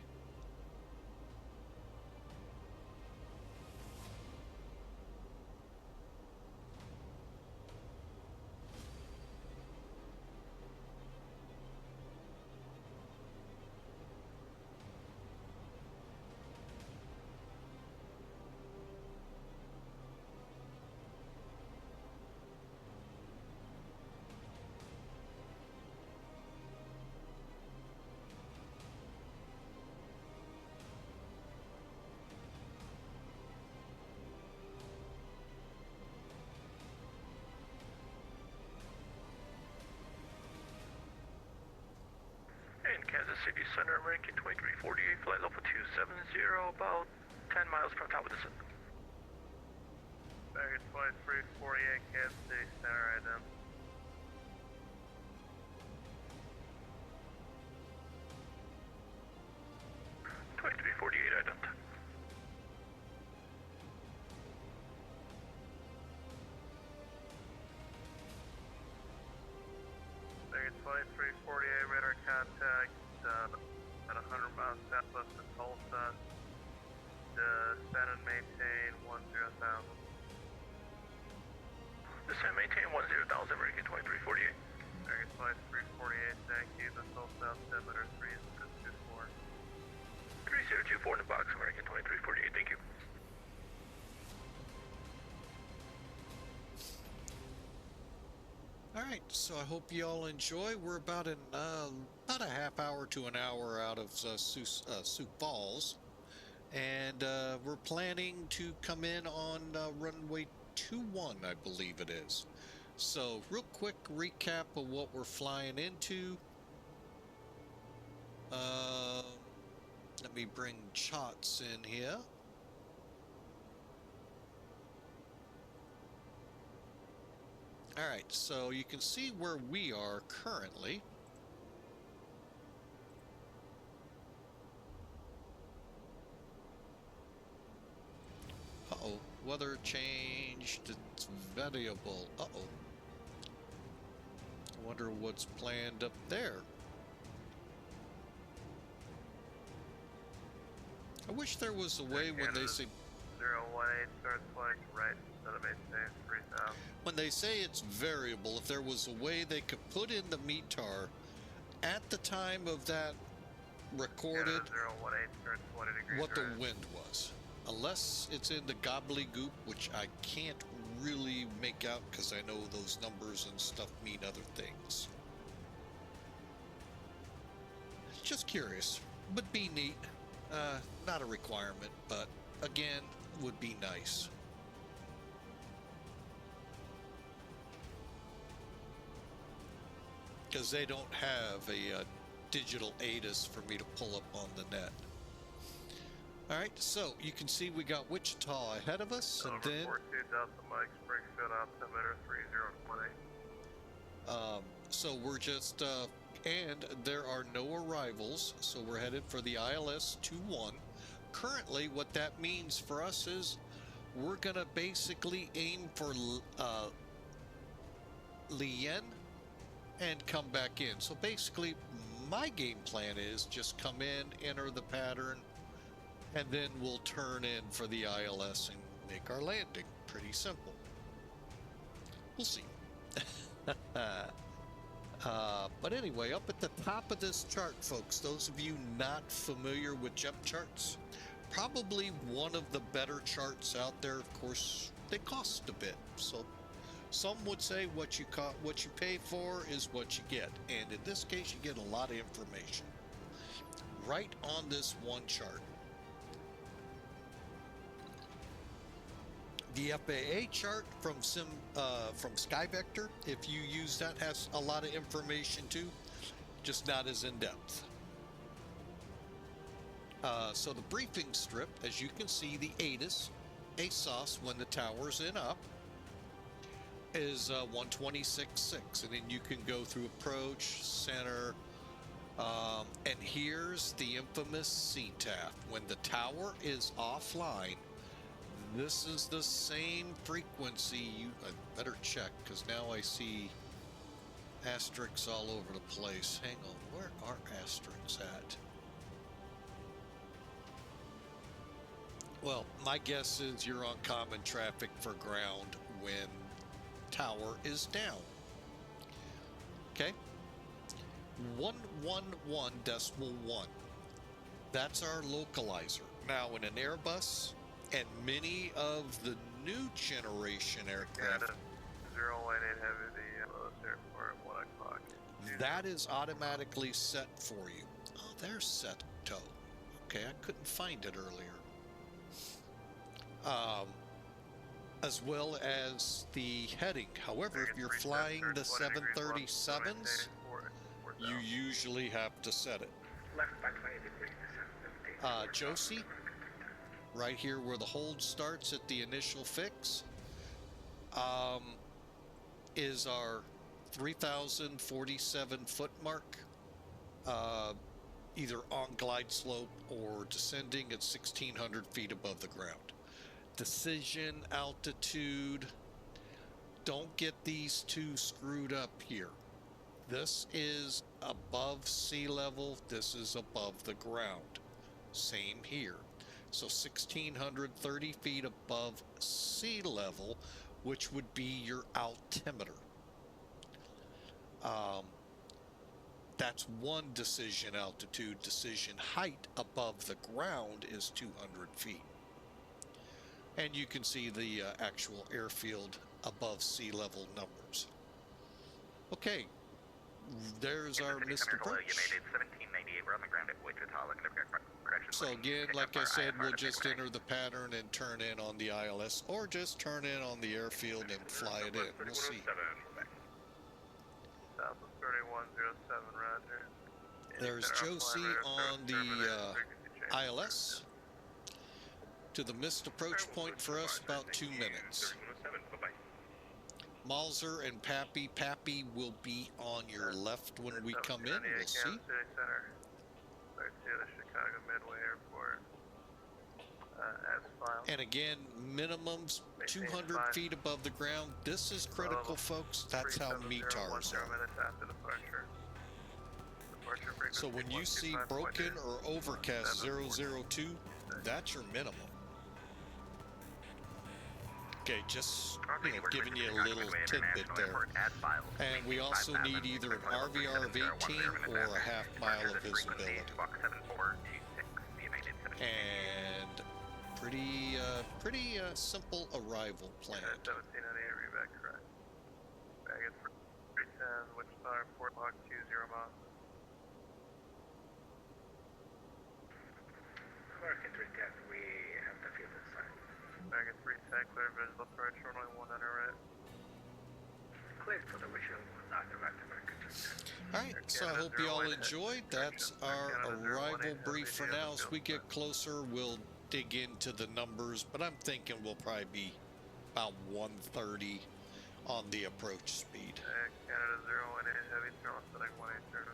In Kansas City Center, American 2348, flight level 270, about 10 miles from top of the sun. American 2348, Kansas City Center, right now. Ident. American 2348, radar contact at 100 miles southwest of Tulsa. Descend and maintain 10,000. Descend, maintain 10,000, American 2348. American 2348, thank you. The Tulsa altimeter 3024. 3024 in the box, American 2348, thank you. All right, so I hope you all enjoy. We're about a half hour to an hour out of Sioux Falls, and we're planning to come in on runway 21, I believe it is. So, real quick recap of what we're flying into. Let me bring Chots in here. All right, so you can see where we are currently. Uh-oh, weather changed. It's variable. Uh-oh. I wonder what's planned up there. I wish there was a way when they say 018 starts flying right instead of maintain 3000. when they say it's variable, if there was a way they could put in the METAR at the time of that recorded 018 turns 20 degrees what the right. wind was. Unless it's in the gobbledygook, which I can't really make out because I know those numbers and stuff mean other things. Just curious. Would be neat. Not a requirement, but again, would be nice. Because they don't have a digital ATIS for me to pull up on the net. All right, so you can see we got Wichita ahead of us, and then 42 Delta Mike, Springfield altimeter 3020. so we're just and there are no arrivals, so we're headed for the ILS 21. Currently, what that means for us is we're gonna basically aim for Lien and come back in. So basically, my game plan is just come in, enter the pattern, and then we'll turn in for the ILS and make our landing. Pretty simple. We'll see. But anyway, up at the top of this chart, folks, those of you not familiar with jump charts, probably one of the better charts out there. Of course, they cost a bit. So some would say what you pay for is what you get. And in this case, you get a lot of information right on this one chart. The FAA chart from SkyVector, if you use that, has a lot of information too, just not as in depth. So the briefing strip, as you can see, the ATIS, ASOS, when the tower's in up, is 126.6, and then you can go through approach, center, and here's the infamous CTAF. When the tower is offline, this is the same frequency. I better check, because now I see Asterisks all over the place. Hang on, where are asterisks at? Well, my guess is you're on common traffic for ground when tower is down. Okay? 111.1. That's our localizer. Now, in an Airbus and many of the new generation aircraft, 018 Heavy, the lowest airport at 1 o'clock. that is automatically set for you. Oh, there's set tow. Okay, I couldn't find it earlier. As well as the heading. However, if you're flying the 737s, you usually have to set it. Josie, right here where the hold starts at the initial fix, is our 3,047 foot mark, either on glide slope or descending at 1,600 feet above the ground. Decision altitude, don't get these two screwed up here. This is above sea level, this is above the ground. Same here. So 1,630 feet above sea level, which would be your altimeter. That's one decision altitude. Decision height above the ground is 200 feet. And you can see the actual airfield above sea level numbers. Okay, there's our missed approach. So again, like I said, we'll just enter the pattern and turn in on the ILS, or just turn in on the airfield and fly it in. We'll see. Southwest 3107, roger. There's Josie on the ILS. To the missed approach point for us, about 2 minutes. Malzer and Pappy. Pappy will be on your left when we come in. We'll see. City Center. Right to the Chicago Midway Airport. As filed. And again, minimums 200 feet above the ground. This is critical, folks. That's how METARs are. Minutes after departure. So when you see broken or overcast 002, that's your minimum. Okay, just giving you a little tidbit there. And we also need either an RVR of 18 or a half mile of visibility. And pretty simple arrival plan. 1798 reback, correct. Baggage for 310, Wichita Airport, log 20 miles. American 310, we have the field inside. Baggage 310, clear visual approach, runway 19 right. Cleared for the visual, not direct American 310. All right, so I hope you all enjoyed. That's our arrival brief for now. As we get closer, we'll dig into the numbers, but I'm thinking we'll probably be about 130 on the approach speed. Canada 018 heavy, turn left setting 180.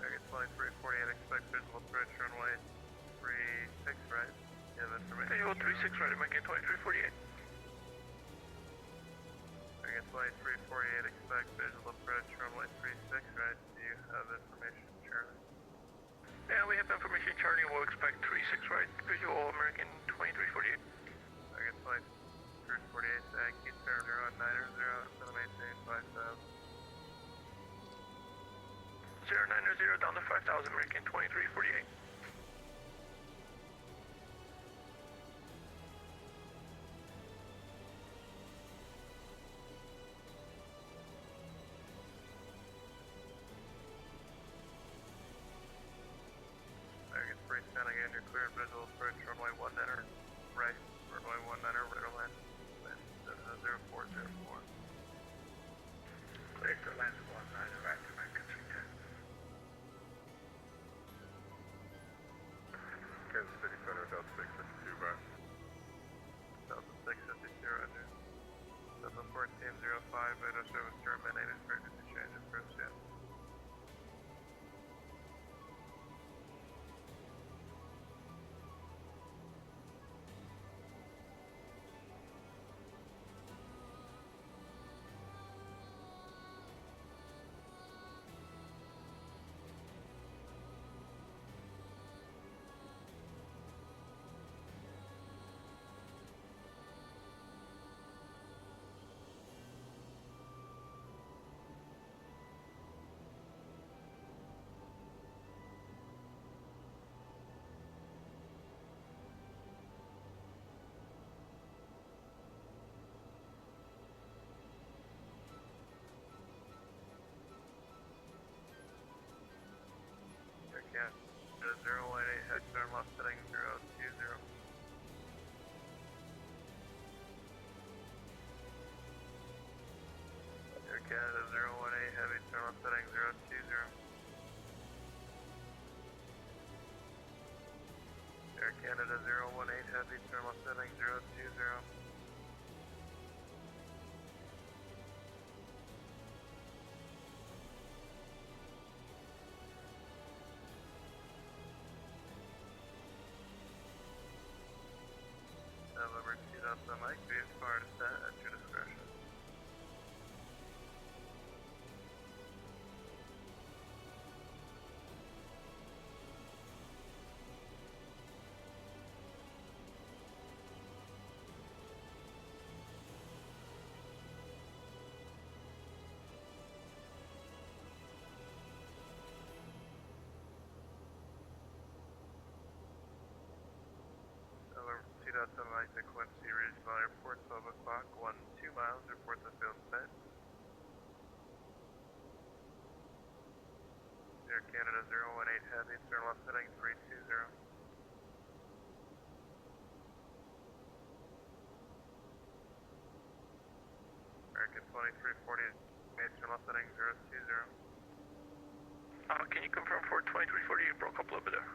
Baggage 2348, expect visual approach, runway 36 right. You have information. Hey, 36 right, American 2348. Baggage 2348, expect visual approach, runway 36 right. Do you have information, Charlie? Yeah, we have information, Charlie. We'll expect 36 right. Visual American 2348. Baggage 2348, thank you, sir. 090, so maintain 5000. 090 down to 5000, American 2348. Baggage 310, again, you're cleared visual approach, runway 19 right. Runway 19 right on land. 0404. Cleared to land 19 right, American 310. Kansas City Center, Delta 652, right. Delta 652, roger. Delta 1405, Vado service terminated, frequency change approach, yeah. Canada 018, head turn left heading 020. Air Canada 018, heavy turn left heading 020. Air Canada 018, heavy turn left heading 020. November 2000 Mike, be as far as that at your discretion. November 2000 Mike to Quincy Regional Airport, 12 o'clock, 2 miles, report the field set. Air Canada 018 heavy, turn left heading 320. American 2340, turn left heading 020. Can you confirm for 2340, you broke up a little bit there.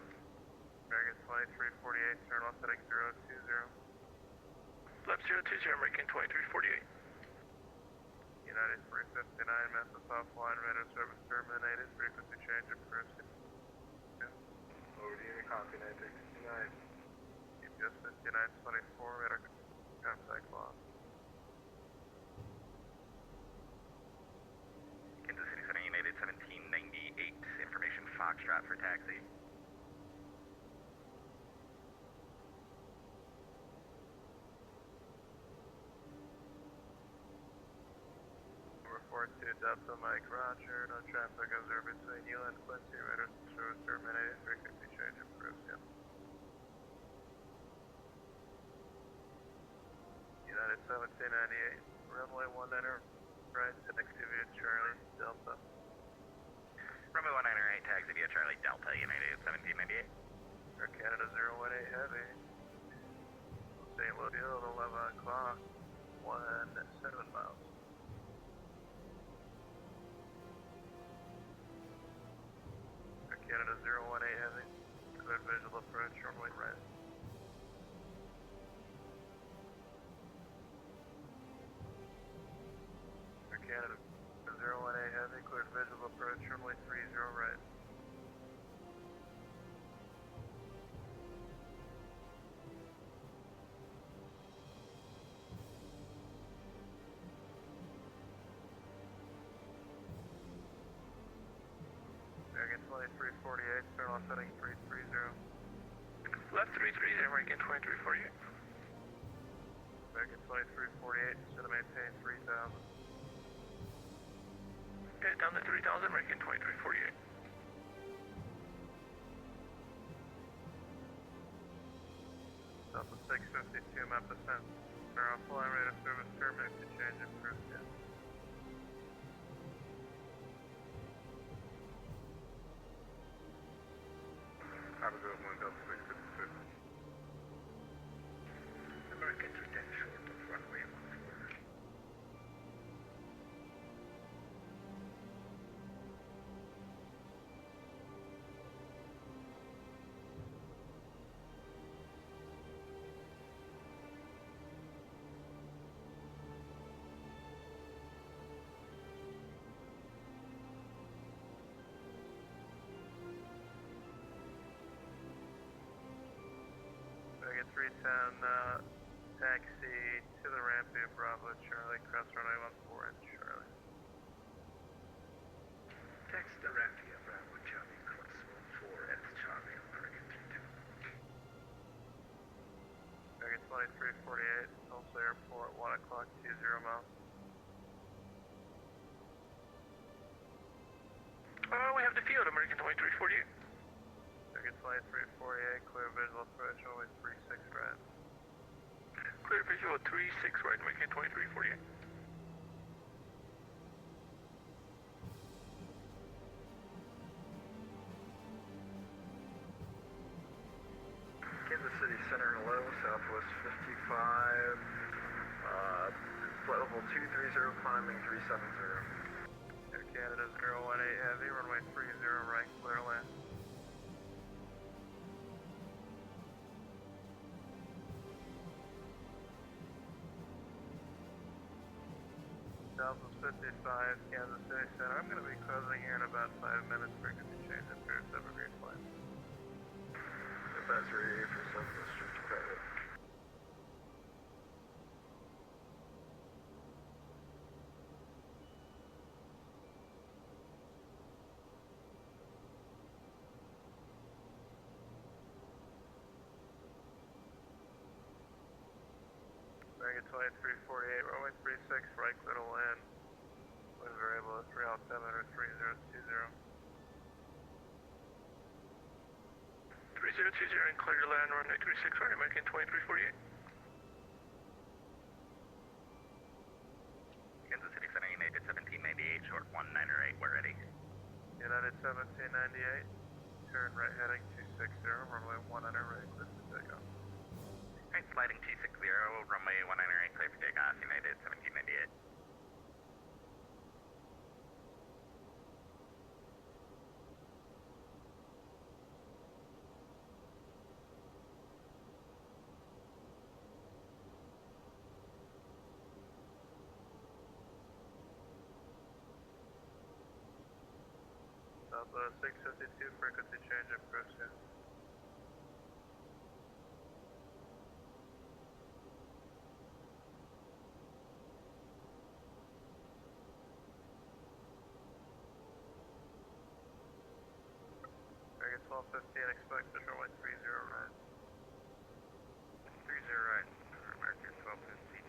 American 2348, turn left heading 020. Left 020, American 2348. United 359, massive offline, radar service terminated, frequency change approved. Over to Unicopy 969. GPS 5924, radar contact lost. Kansas City Center United 1798, information Foxtrot for taxi. Report to Delta Mike Roger, no traffic observed between you and Quincy, radar service terminated, frequency change approved. Yep. United 1798, runway 19er, right, taxi via Charlie, Delta. Runway 19 taxi via Charlie Delta, United 1798. Air Canada 018 heavy. St. Louis Field, 11 o'clock, 17 miles. Air Canada 018 heavy. Clear visual approach, runway right. Air Canada 018 heavy, cleared visual approach, runway 30 right. American 2348, turn left heading 330. Left 330, American 2348. American 2348, should have maintained 3000. Okay, down to 3000, American 2348. Delta 652, map descent. Offline radar service terminated to change approved. Yeah. How does it wind up 652? American 210 short of runway 14. American 310, taxi to the ramp via Bravo Charlie, cross runway 14 and Charlie. Taxi the ramp via Bravo Charlie, cross 14 and Charlie, American 210. American 2348, Tulsa Airport, 1 o'clock, 20 miles. We have the field, American 2348. American 2348, clear visual approach, only 36 right. Clear visual 36 right, American 2348. Hello, Southwest 55, flight level 230, climbing 370. Air Canada 018 Heavy, runway 30, right, clear land. Southwest 55, Kansas City Center. I'm going to be closing here in about 5 minutes. Frequency change at 37 green flight. That's ready for Southwest 55. American 2348, runway 36, right, clear to land. Wind variable is 3 altimeter 3020. 3020 and clear to land, runway 36, right, American 2348. Kansas City Center, United 1798, short 198, we're ready. United 1798, turn right heading 260, runway 100, right, clear for takeoff. Right, sliding 260, runway 198, clear for takeoff, United 1798. Southwest 652, frequency change approach here. American 1215, expect the runway 30 right. 30 right, American 1215.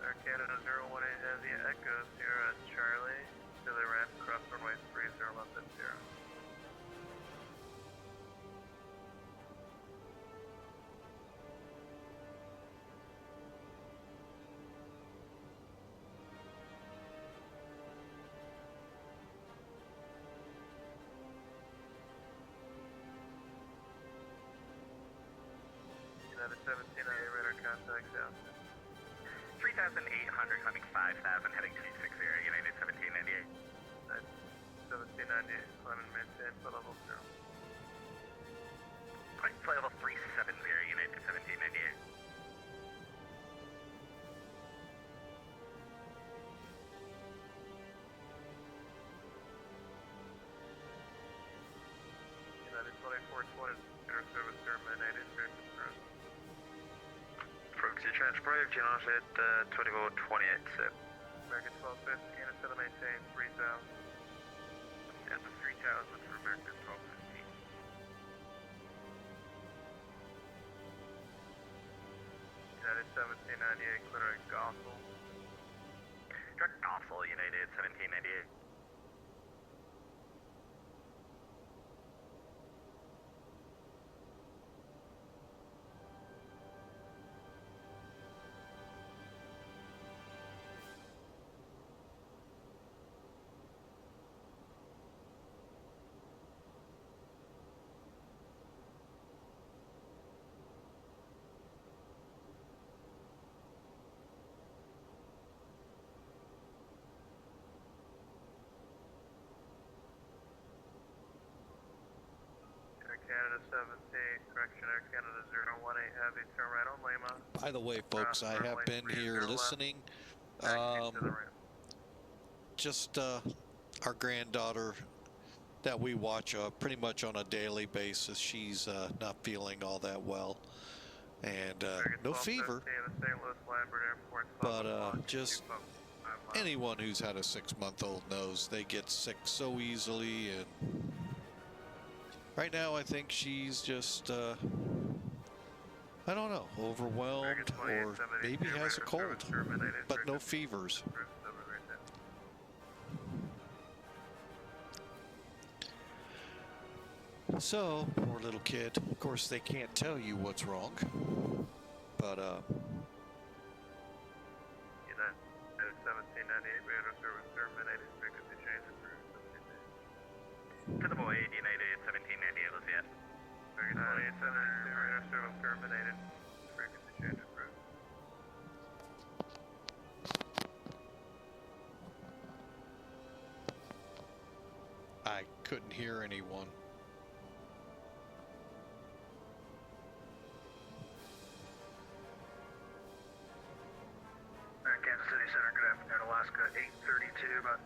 Air Canada 018 Heavy Echo, Sierra Charlie, Chile ramp, cross runway 30 left at 0. United 1798 radar contact down. 3,800, climbing 5,000, heading 260, United 1798. 1798, climb and maintain flight level 0. Flight level 370, United 1798. United 2420, air service terminated, clear to cruise. Frequency change brave, United 2428, sip. American 1215, instead of maintain 3000. Kansas 3000 for American 1215. United 1798, clearing Gothel. Direct Gothel, United 1798. Canada 17, correction, Air Canada 018 Heavy, turn right on Lima. By the way, folks, I have been here listening. Taxi to the ramp. Just our granddaughter that we watch pretty much on a daily basis. She's not feeling all that well, and no fever, but just anyone who's had a 6-month-old knows they get sick so easily, and right now I think she's just I don't know, overwhelmed, or maybe has a cold, but no fevers. So, poor little kid. Of course, they can't tell you what's wrong, but To the Void, United 1798, let's see it. American 2872, radar service terminated. Frequency change approved. I couldn't hear anyone. Kansas City Center, good afternoon, Alaska 832, about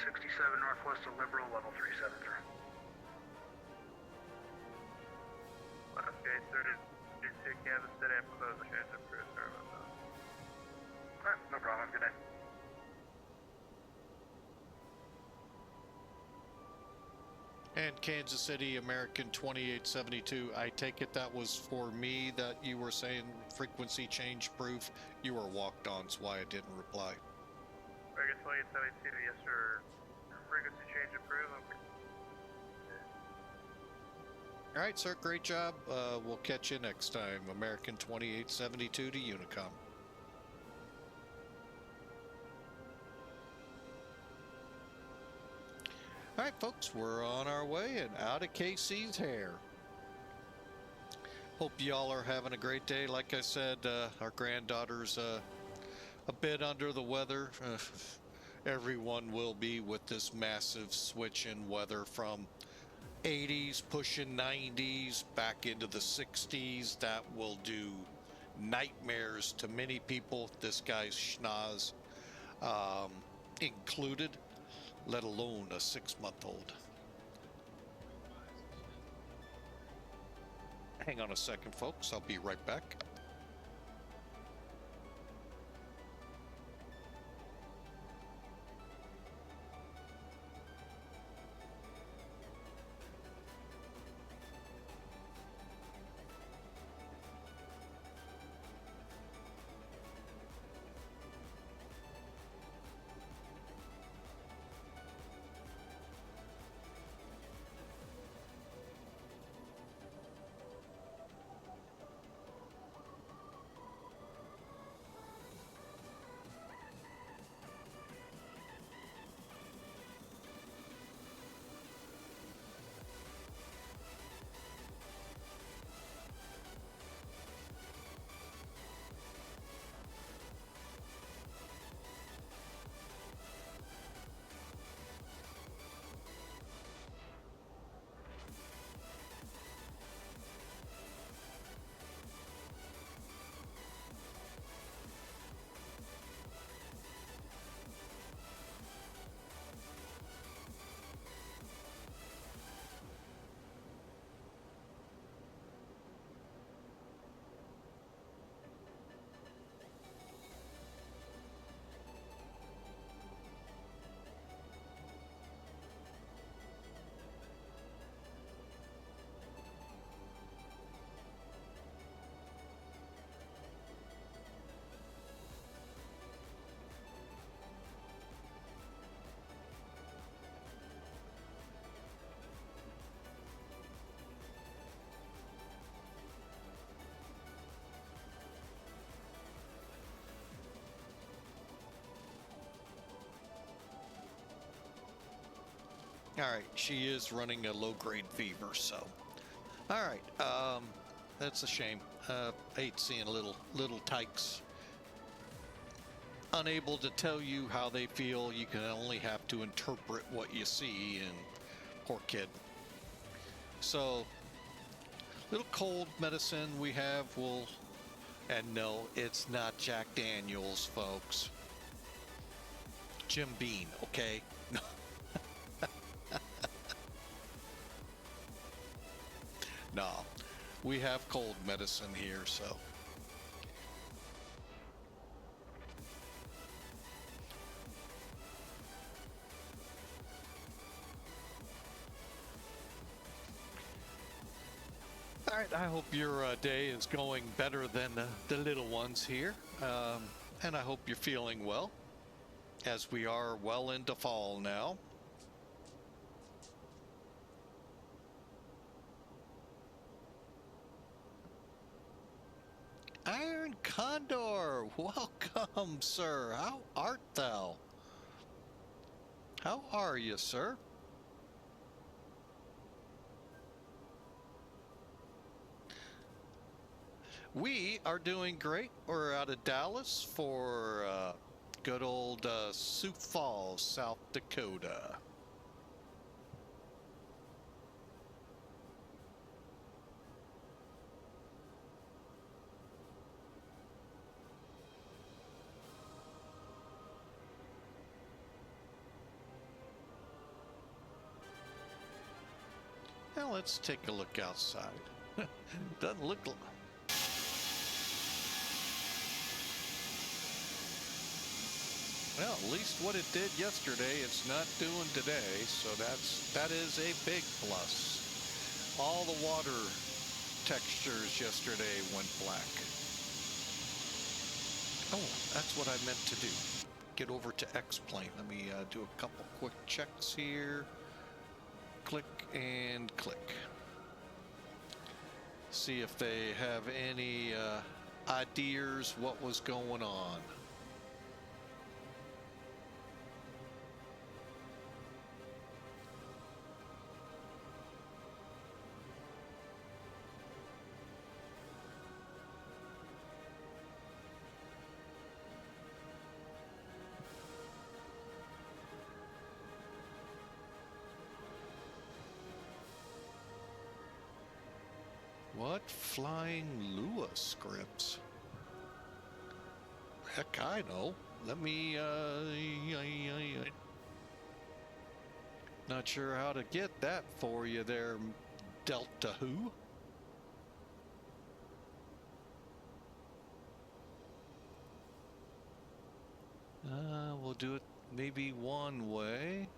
67 northwest of Liberal, level 373. Alaska 832, Kansas City, I'm closed, change approved, sorry about that. Alright, no problem, good day. And Kansas City, American 2872, I take it that was for me that you were saying frequency change proof. You were walked on, that's why I didn't reply. American 2872, yes sir. Frequency change approved. All right, sir, great job. We'll catch you next time. American 2872 to Unicom. All right, folks, we're on our way and out of KC's hair. Hope y'all are having a great day. Like I said, our granddaughter's a bit under the weather. Everyone will be with this massive switch in weather from 80s pushing 90s back into the 60s. That will do nightmares to many people, this guy's schnoz included, let alone a 6-month-old. Hang on a second, folks. I'll be right back. All right, she is running a low-grade fever, so. All right, that's a shame. I hate seeing little tykes unable to tell you how they feel. You can only have to interpret what you see, and poor kid. So, little cold medicine we have will, and no, it's not Jack Daniels, folks. Jim Beam, okay? we have cold medicine here, so. All right, I hope your day is going better than the little ones here. And I hope you're feeling well, as we are well into fall now. Iron Condor, welcome, sir. How art thou? How are you, sir? We are doing great. We're out of Dallas for good old Sioux Falls, South Dakota. Now let's take a look outside. Doesn't look like... Well, at least what it did yesterday, it's not doing today, so that is a big plus. All the water textures yesterday went black. Oh, that's what I meant to do. Get over to X-Plane. Let me do a couple quick checks here. Click and click. See if they have any ideas what was going on. What flying Lua scripts? Heck, I know. Let me, not sure how to get that for you there, Delta Who? We'll do it maybe one way.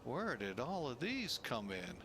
Where did all of these come in?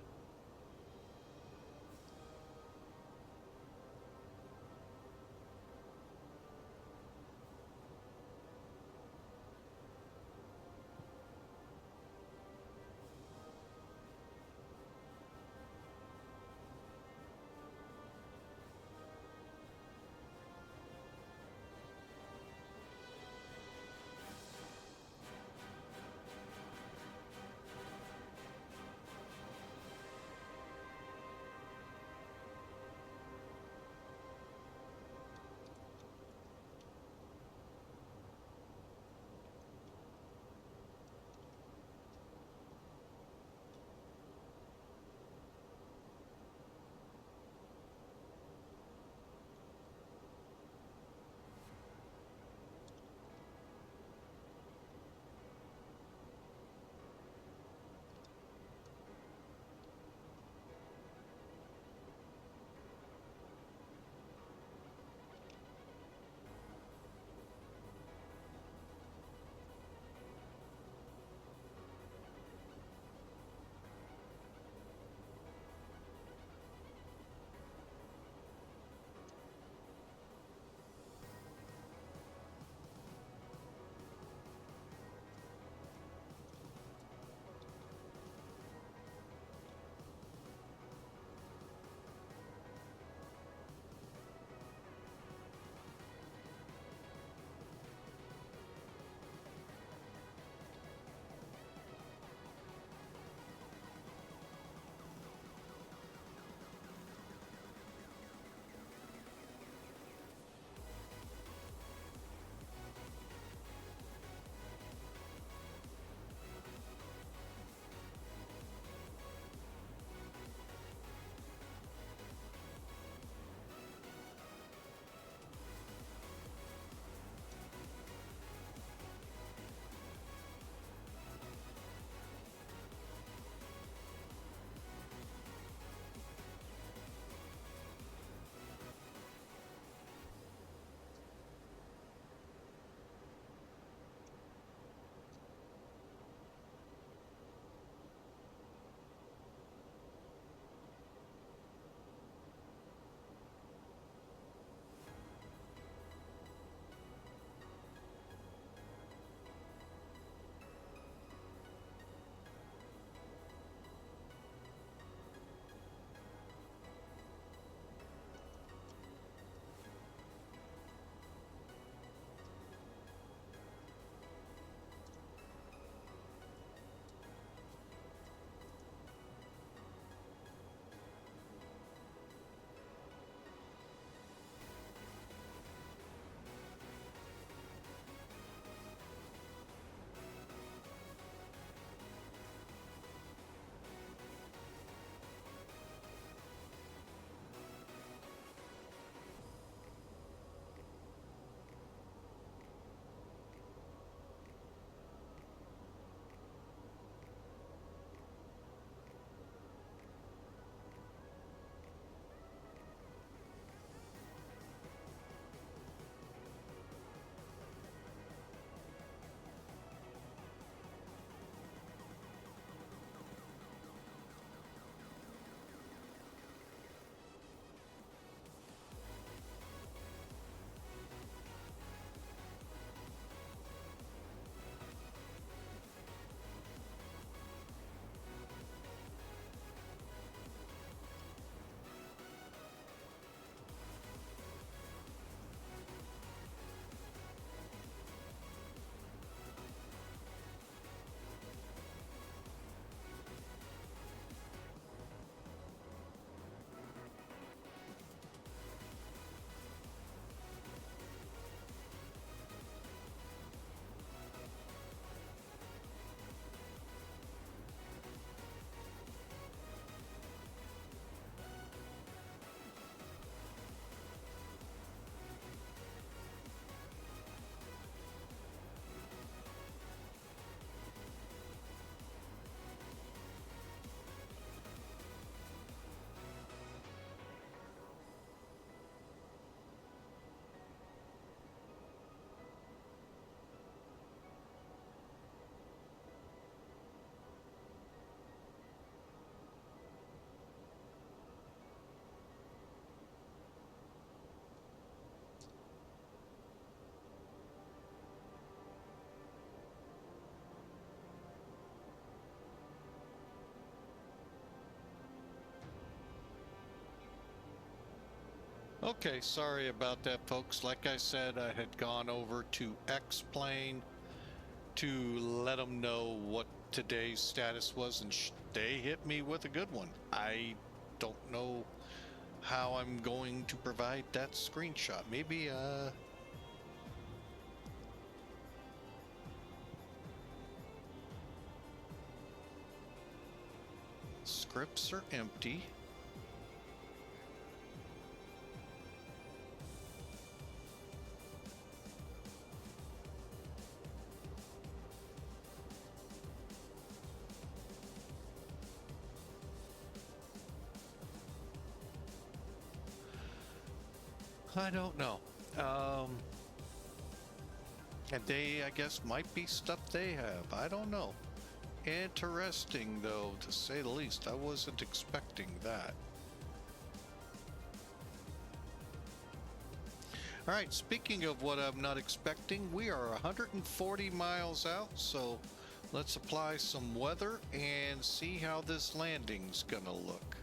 Okay, sorry about that, folks. Like I said, I had gone over to X-Plane to let them know what today's status was, and they hit me with a good one. I don't know how I'm going to provide that screenshot. Maybe, scripts are empty. I don't know. And they, I guess, might be stuff they have. I don't know. Interesting, though, to say the least. I wasn't expecting that. All right, speaking of what I'm not expecting, we are 140 miles out, so let's apply some weather and see how this landing's gonna look.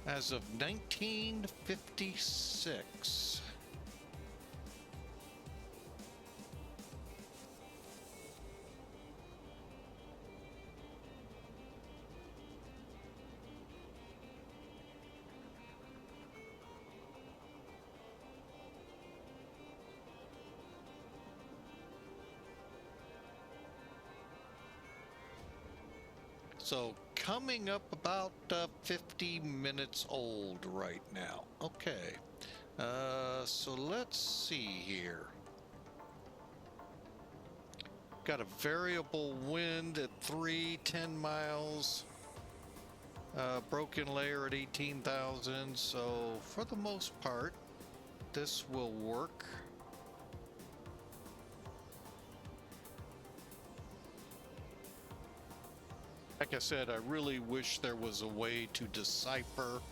As of 1956. So coming up about 50 minutes old right now. Okay. So let's see here. Got a variable wind at 10 miles. Broken layer at 18,000. So for the most part, this will work. Like I said, I really wish there was a way to decipher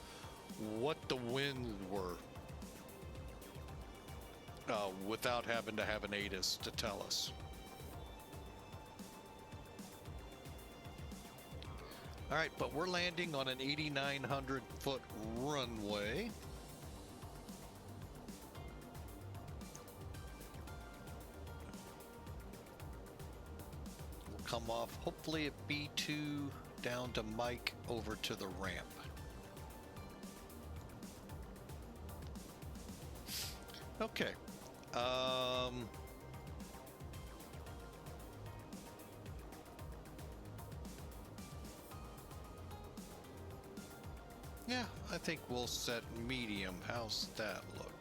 what the winds were without having to have an ATIS to tell us. All right, but we're landing on an 8,900 foot runway. We'll come off hopefully at B2 down to Mike over to the ramp. Okay. Yeah, I think we'll set medium. How's that look?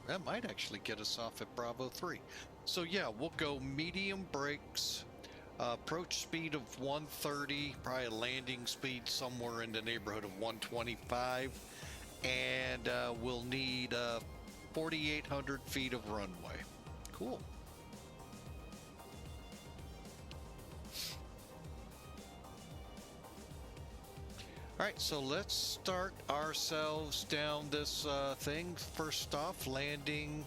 That might actually get us off at Bravo 3. So yeah, we'll go medium brakes, approach speed of 130, probably a landing speed somewhere in the neighborhood of 125, and we'll need 4,800 feet of runway. Cool. All right, so let's start ourselves down this thing. First off, landing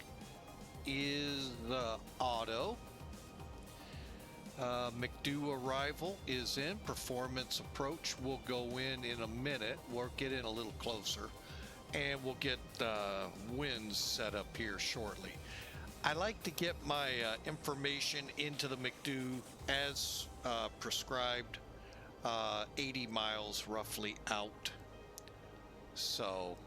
is auto. McDo arrival is in. Performance approach will go in a minute. We'll get in a little closer, and we'll get winds set up here shortly. I like to get my information into the McDo as prescribed. 80 miles roughly out. So,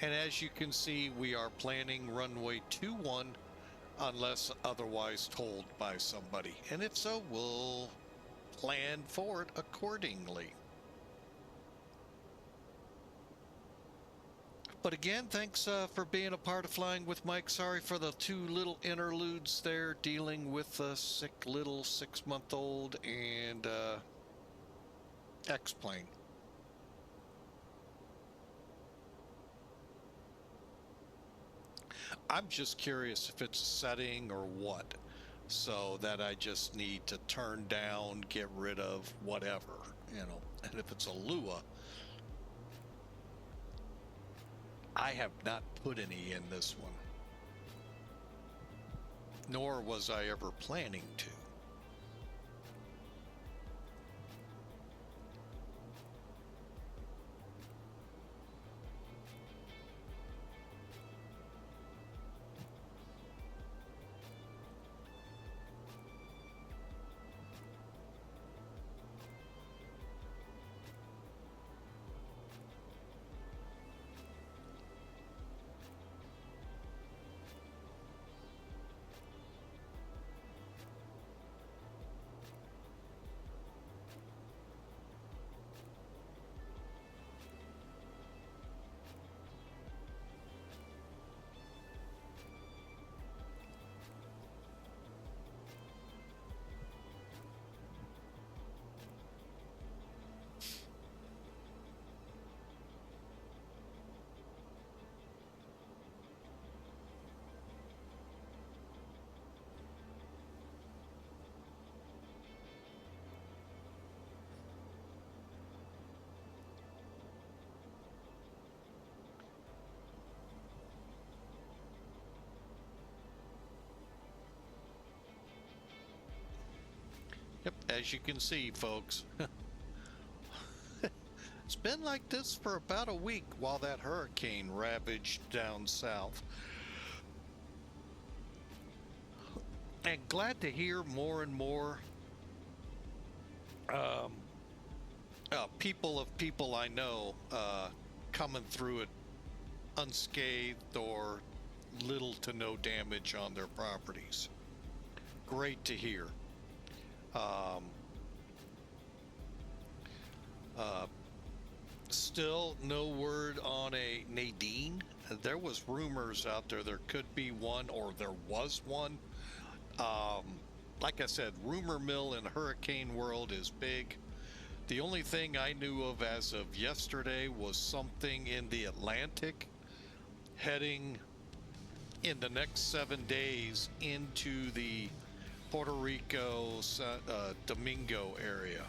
and as you can see, we are planning runway 21 unless otherwise told by somebody. And if so, we'll plan for it accordingly. But again, thanks for being a part of Flying with Mike. Sorry for the two little interludes there, dealing with a sick little 6-month-old and X-Plane. I'm just curious if it's a setting or what, so that I just need to turn down, get rid of, whatever, you know. And if it's a Lua, I have not put any in this one, nor was I ever planning to. as you can see, folks, it's been like this for about a week while that hurricane ravaged down south. And glad to hear more and more people I know coming through it unscathed or little to no damage on their properties. Great to hear. Still no word on a Nadine. There was rumors out there could be one, or there was one. Like I said, rumor mill in hurricane world is big. The only thing I knew of as of yesterday was something in the Atlantic heading in the next 7 days into the Puerto Rico, Domingo area.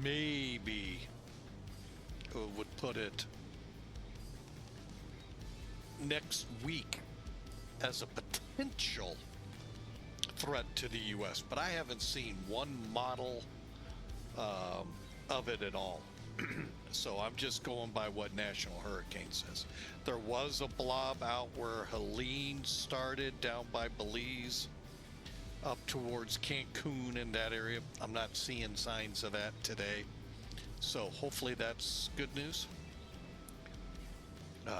Maybe would put it next week as a potential threat to the U.S., but I haven't seen one model of it at all. So I'm just going by what National Hurricane says. There was a blob out where Helene started down by Belize up towards Cancun in that area. I'm not seeing signs of that today, so hopefully that's good news,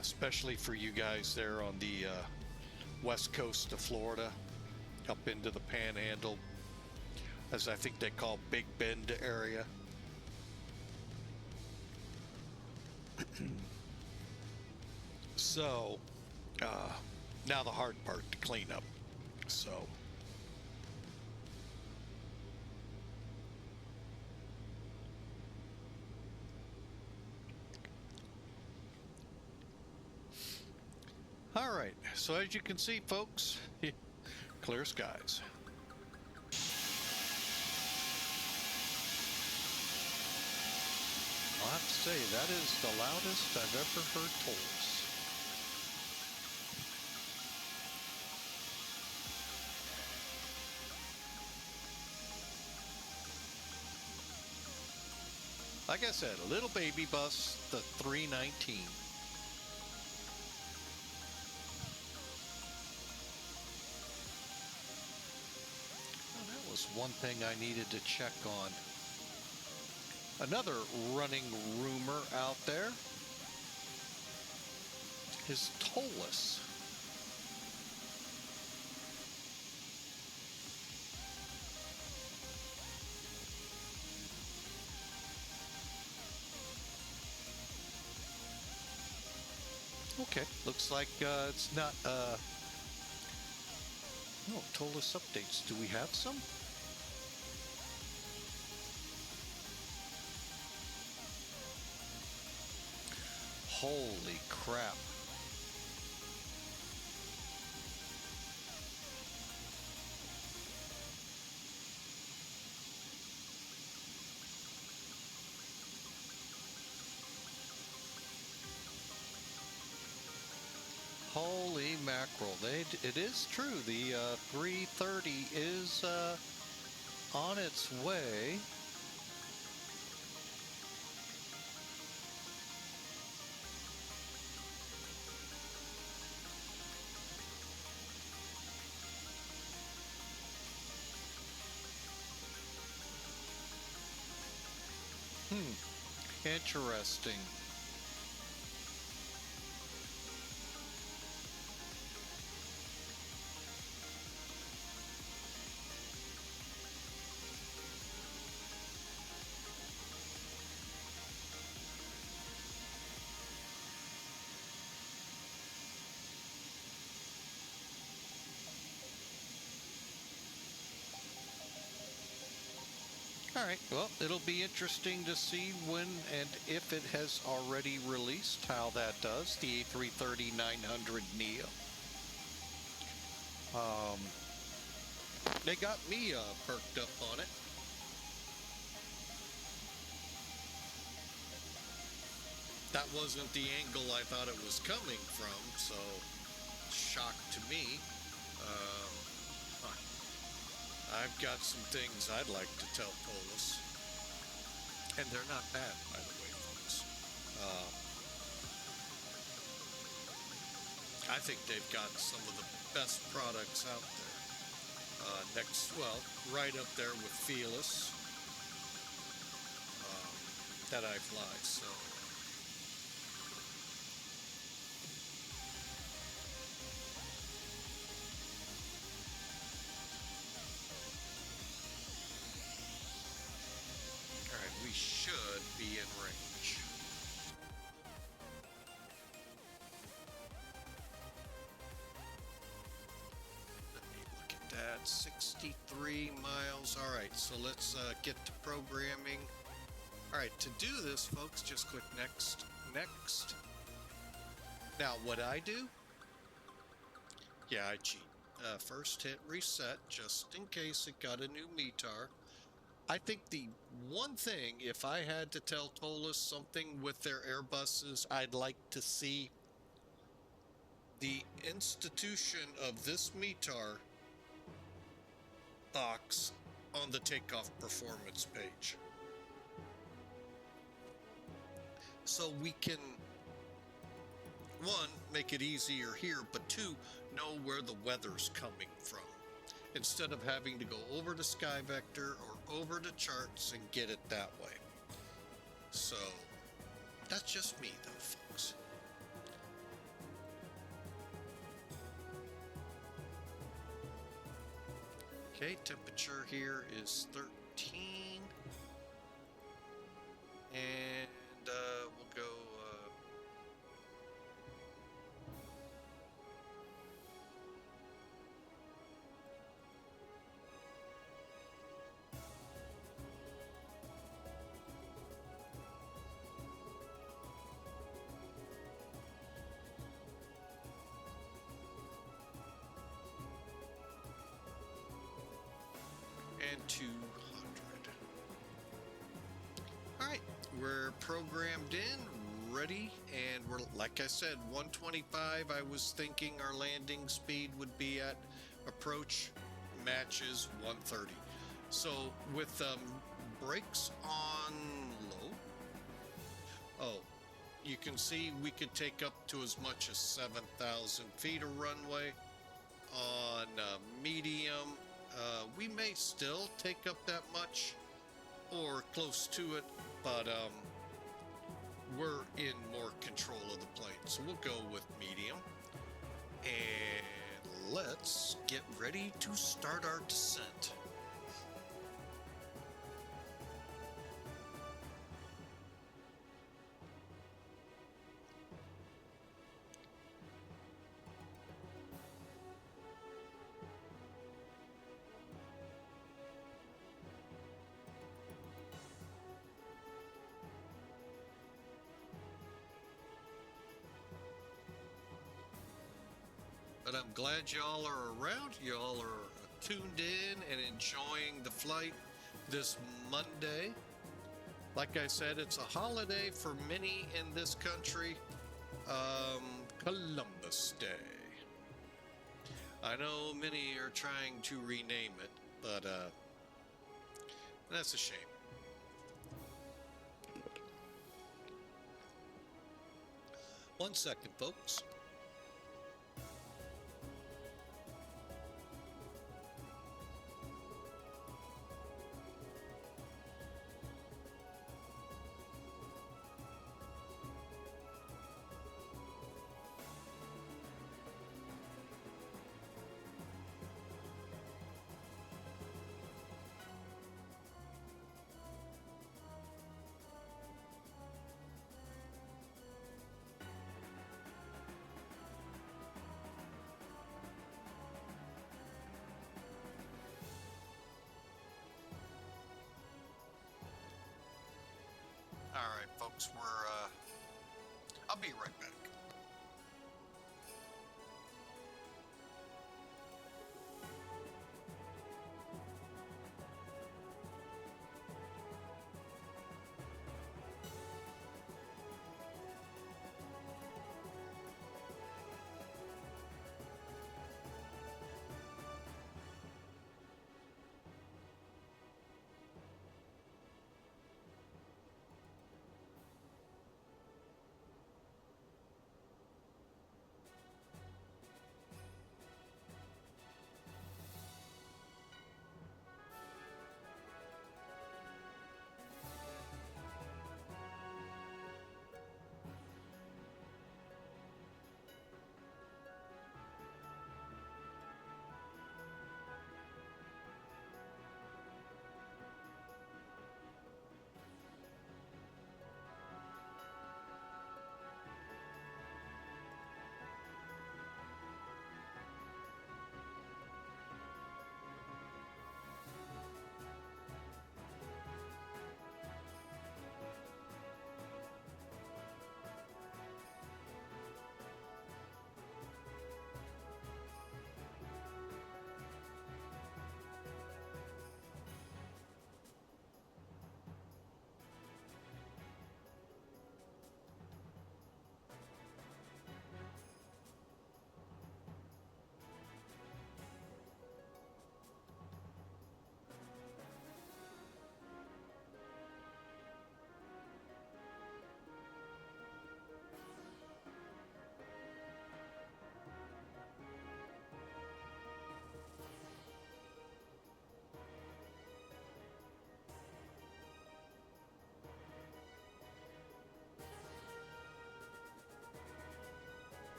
especially for you guys there on the west coast of Florida, up into the Panhandle, as I think they call Big Bend area. So now the hard part to clean up. So all right, so as you can see, folks, clear skies. I'll have to say, that is the loudest I've ever heard ToLiss. Like I said, a little baby bus, the 319. Well, that was one thing I needed to check on. Another running rumor out there is ToLiss. Okay, looks like it's not no ToLiss updates. Do we have some? Holy crap. Holy mackerel. It is true. The 330 is on its way. Interesting. All right, well, it'll be interesting to see when and if it has already released how that does, the A330-900 Neo. They got me perked up on it. That wasn't the angle I thought it was coming from, so shock to me. I've got some things I'd like to tell ToLiss, and they're not bad, by the way, folks. I think they've got some of the best products out there. Right up there with Fearless that I fly. So. Alright, we should be in range. Let me look at that. 63 miles. Alright, so let's get to programming. Alright, to do this, folks, just click next. Next. Now, what I do? Yeah, I cheat. First hit reset, just in case it got a new METAR. I think the one thing, if I had to tell ToLiss something with their Airbuses, I'd like to see the institution of this METAR box on the takeoff performance page. So we can, one, make it easier here, but two, know where the weather's coming from, instead of having to go over to SkyVector or over to charts and get it that way. So that's just me though, folks. Okay, temperature here is 13, and we'll go and 200. All right, we're programmed in, ready, and we're, like I said, 125. I was thinking our landing speed would be at. Approach matches 130. So with brakes on low, oh, you can see we could take up to as much as 7,000 feet of runway. On medium, we may still take up that much or close to it, but we're in more control of the plane, so we'll go with medium. And let's get ready to start our descent. But I'm glad y'all are around. Y'all are tuned in and enjoying the flight this Monday. Like I said, it's a holiday for many in this country. Columbus Day. I know many are trying to rename it, but that's a shame. One second, folks. All right, folks, I'll be right back.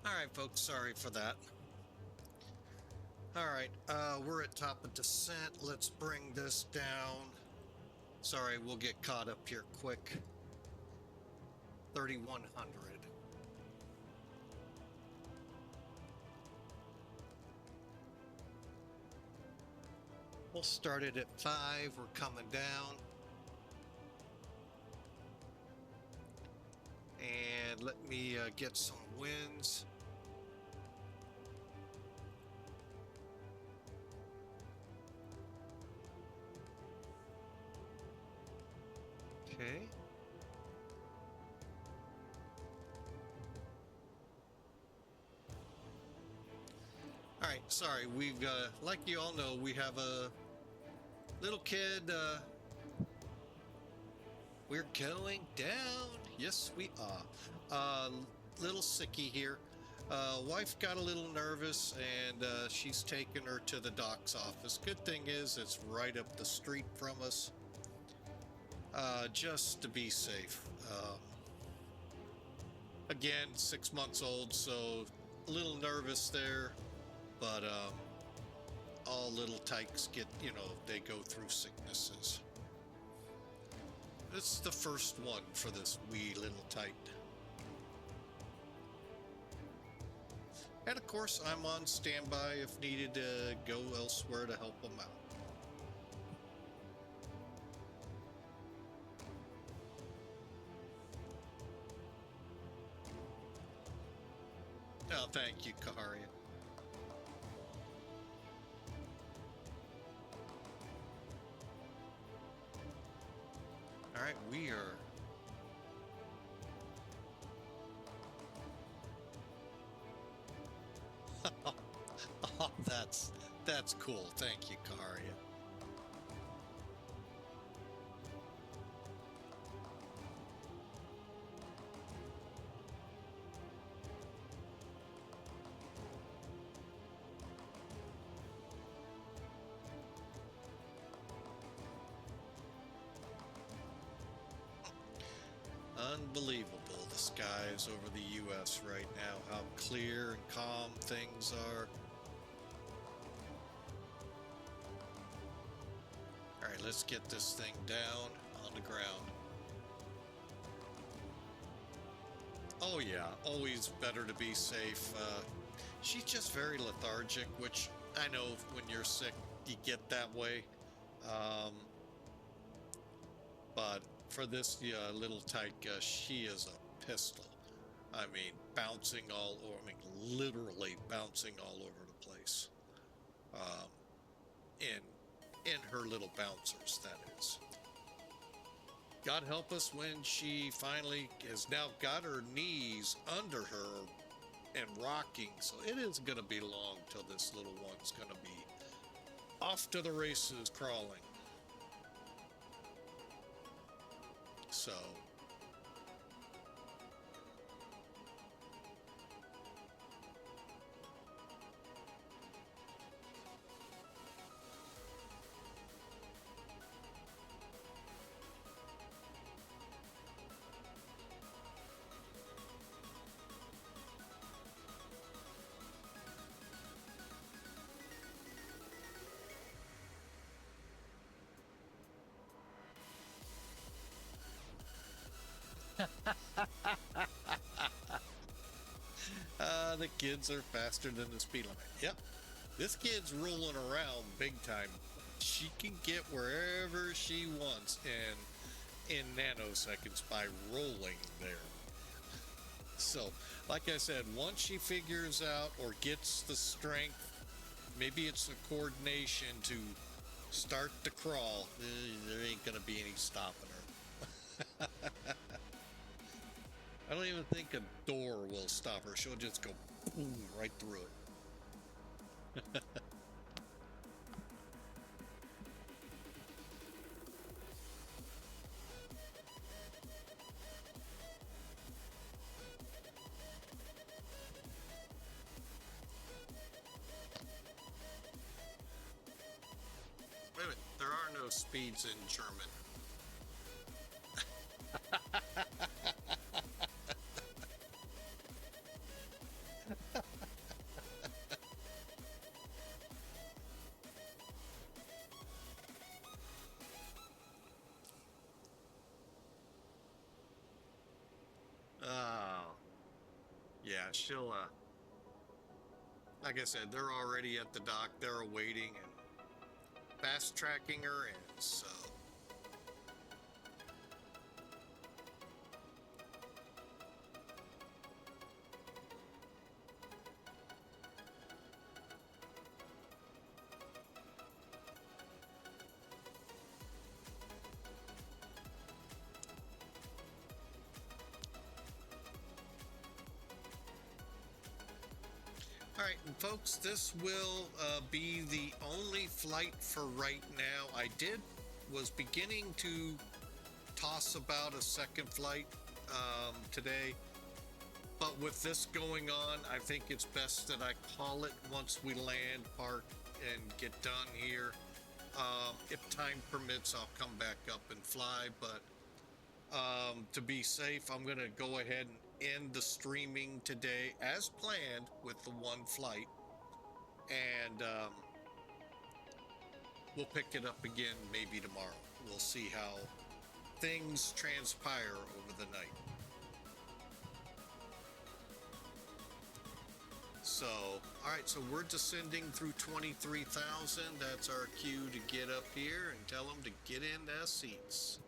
All right, folks, sorry for that. All right, we're at top of descent. Let's bring this down. Sorry, we'll get caught up here quick. 3,100. We'll start it at 5. We're coming down. And let me get some winds. Okay. All right, sorry, we've like you all know, we have a little kid. We're going down. Yes, we are. Little sicky here. Wife got a little nervous, and she's taken her to the doc's office. Good thing is, it's right up the street from us. Just to be safe. Again, 6 months old, so a little nervous there, but all little tykes get, you know, they go through sicknesses. This is the first one for this wee little tyke. And of course, I'm on standby if needed to go elsewhere to help them out. Oh, thank you, Kaharia. All right, we are. Oh, that's cool. Thank you, Kaharia. Unbelievable, the skies over the U.S. right now, how clear and calm things are. All right, let's get this thing down on the ground. Oh yeah, always better to be safe. She's just very lethargic, which I know when you're sick, you get that way. But for this little tyke, she is a pistol. I mean, bouncing all over, I mean, literally bouncing all over the place. In her little bouncers, that is. God help us when she finally has now got her knees under her and rocking, so it isn't going to be long till this little one's going to be off to the races crawling. So the kids are faster than the speed limit. Yep, this kid's rolling around big time. She can get wherever she wants in nanoseconds by rolling there. So, like I said, once she figures out or gets the strength, maybe it's the coordination to start to crawl, there ain't gonna be any stopping her. I don't even think a door will stop her. She'll just go boom right through it. Wait a minute, there are no speeds in German. she'll, like I said, they're already at the dock. They're awaiting and fast tracking her in. So. All right, and folks, this will be the only flight for right now. I was beginning to toss about a second flight today, but with this going on, I think it's best that I call it once we land, park, and get done here. If time permits, I'll come back up and fly, but to be safe, I'm going to go ahead and end the streaming today as planned with the one flight, and we'll pick it up again maybe tomorrow. We'll see how things transpire over the night. So, all right, so we're descending through 23,000. That's our cue to get up here and tell them to get in their seats.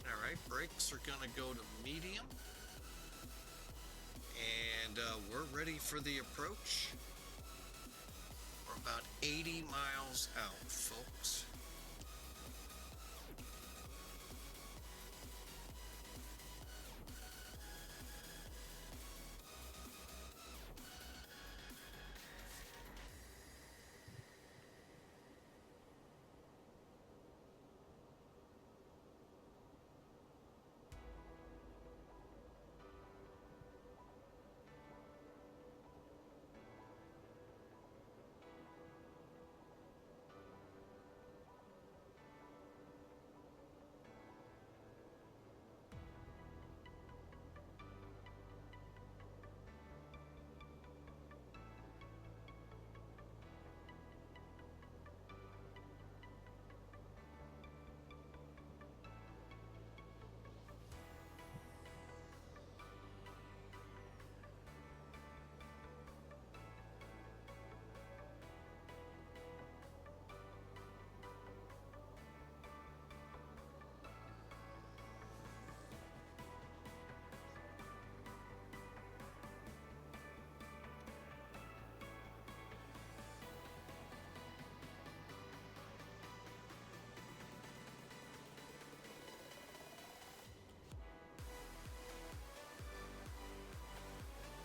All right, brakes are going to go to medium. And we're ready for the approach. We're about 80 miles out, folks.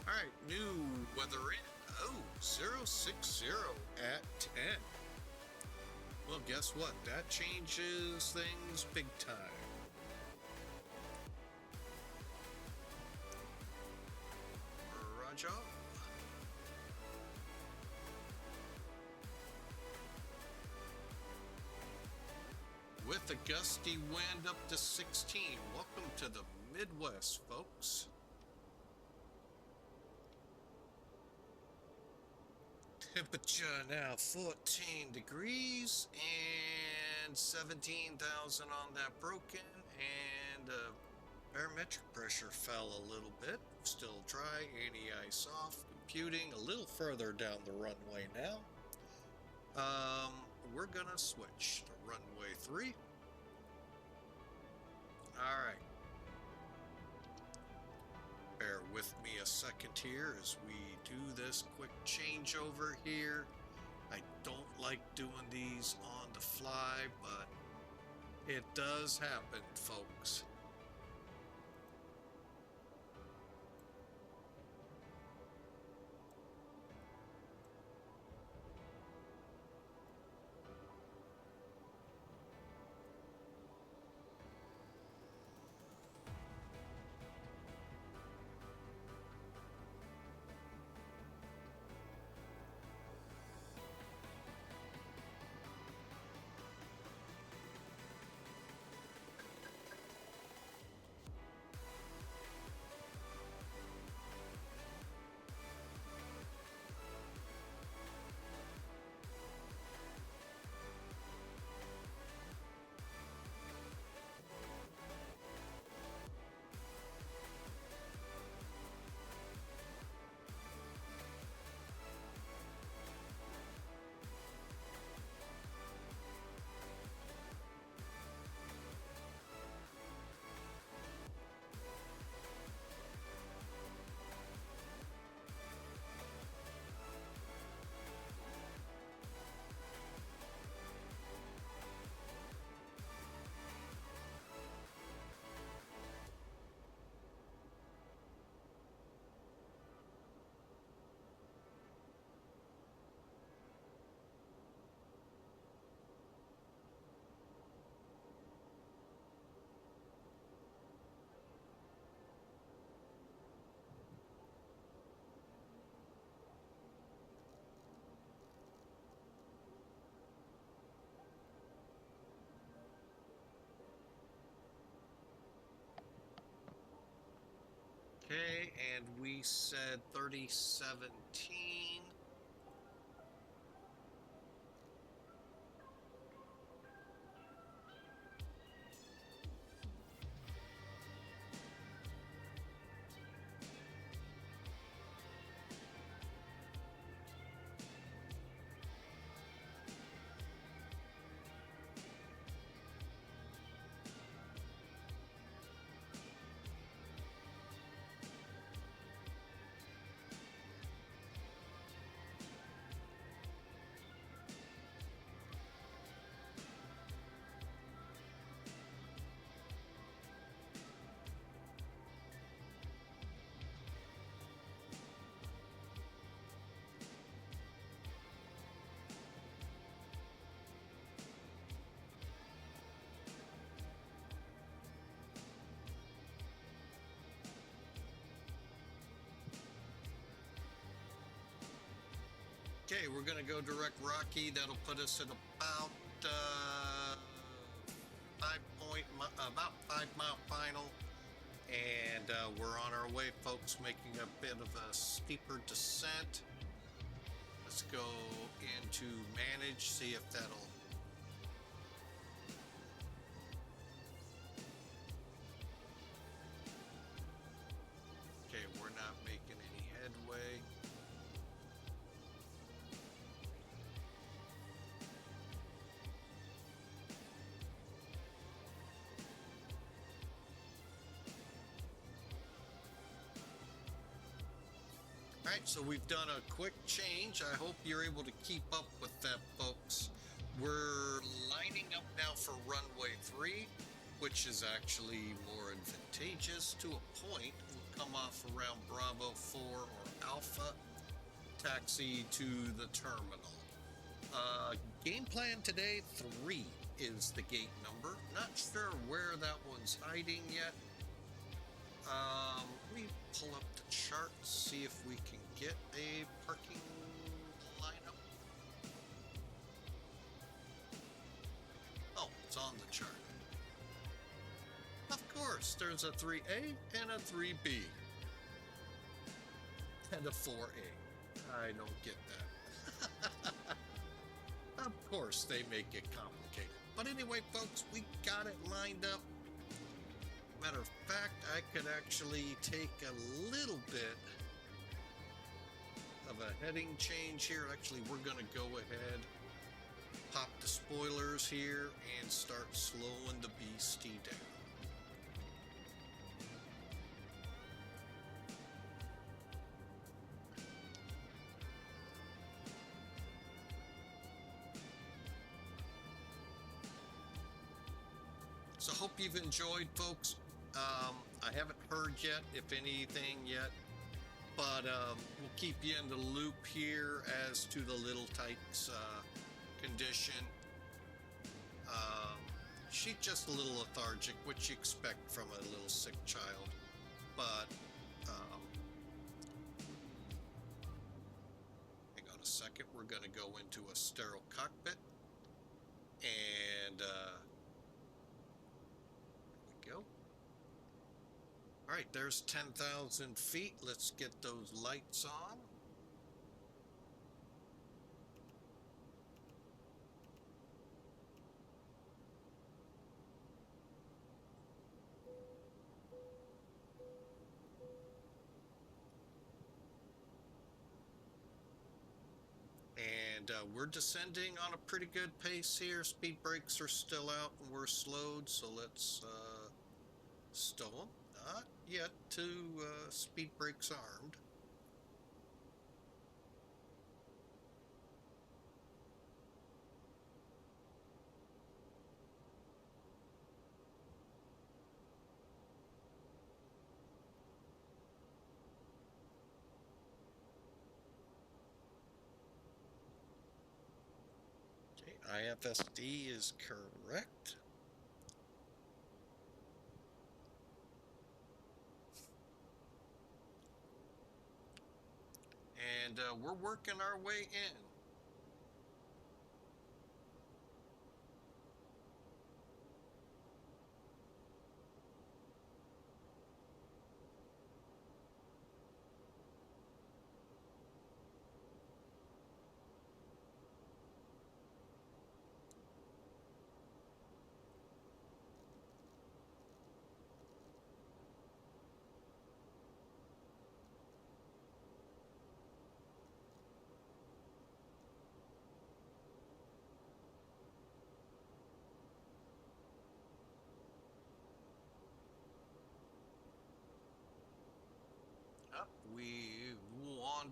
All right, new weather in. Oh, 060 at 10. Well, guess what? That changes things big time. Roger. With a gusty wind up to 16. Welcome to the Midwest, folks. Temperature now 14 degrees and 17,000 on that broken, and barometric pressure fell a little bit. Still dry, anti-ice off. Computing a little further down the runway now. We're gonna switch to runway 3. All right. Bear with me a second here as we do this quick changeover here. I don't like doing these on the fly, but it does happen, folks. Okay, and we said 3017. Okay, we're going to go direct Rocky. That'll put us at about about 5 mile final. And we're on our way, folks, making a bit of a steeper descent. Let's go into manage, see if that'll... Okay, we're not making any headway. All right, so we've done a quick change. I hope you're able to keep up with that, folks. We're lining up now for runway 3, which is actually more advantageous to a point. We'll come off around Bravo 4 or Alpha, taxi to the terminal. Game plan today, 3 is the gate number. Not sure where that one's hiding yet. Let me pull up the chart, see if we can get a parking lineup. Oh, it's on the chart. Of course, there's a 3A and a 3B. And a 4A. I don't get that. Of course, they make it complicated. But anyway, folks, we got it lined up. Matter of fact, I could actually take a little bit of a heading change here. Actually, we're going to go ahead, pop the spoilers here, and start slowing the beastie down. So hope you've enjoyed, folks. I haven't heard yet, if anything yet, but we'll keep you in the loop here as to the little tyke's condition. She's just a little lethargic, which you expect from a little sick child, but hang on a second, we're going to go into a sterile cockpit, and there we go. All right, there's 10,000 feet. Let's get those lights on. And we're descending on a pretty good pace here. Speed brakes are still out and we're slowed, so let's stow them. Not yet to speed brakes armed. Okay, IFSD is correct. And we're working our way in.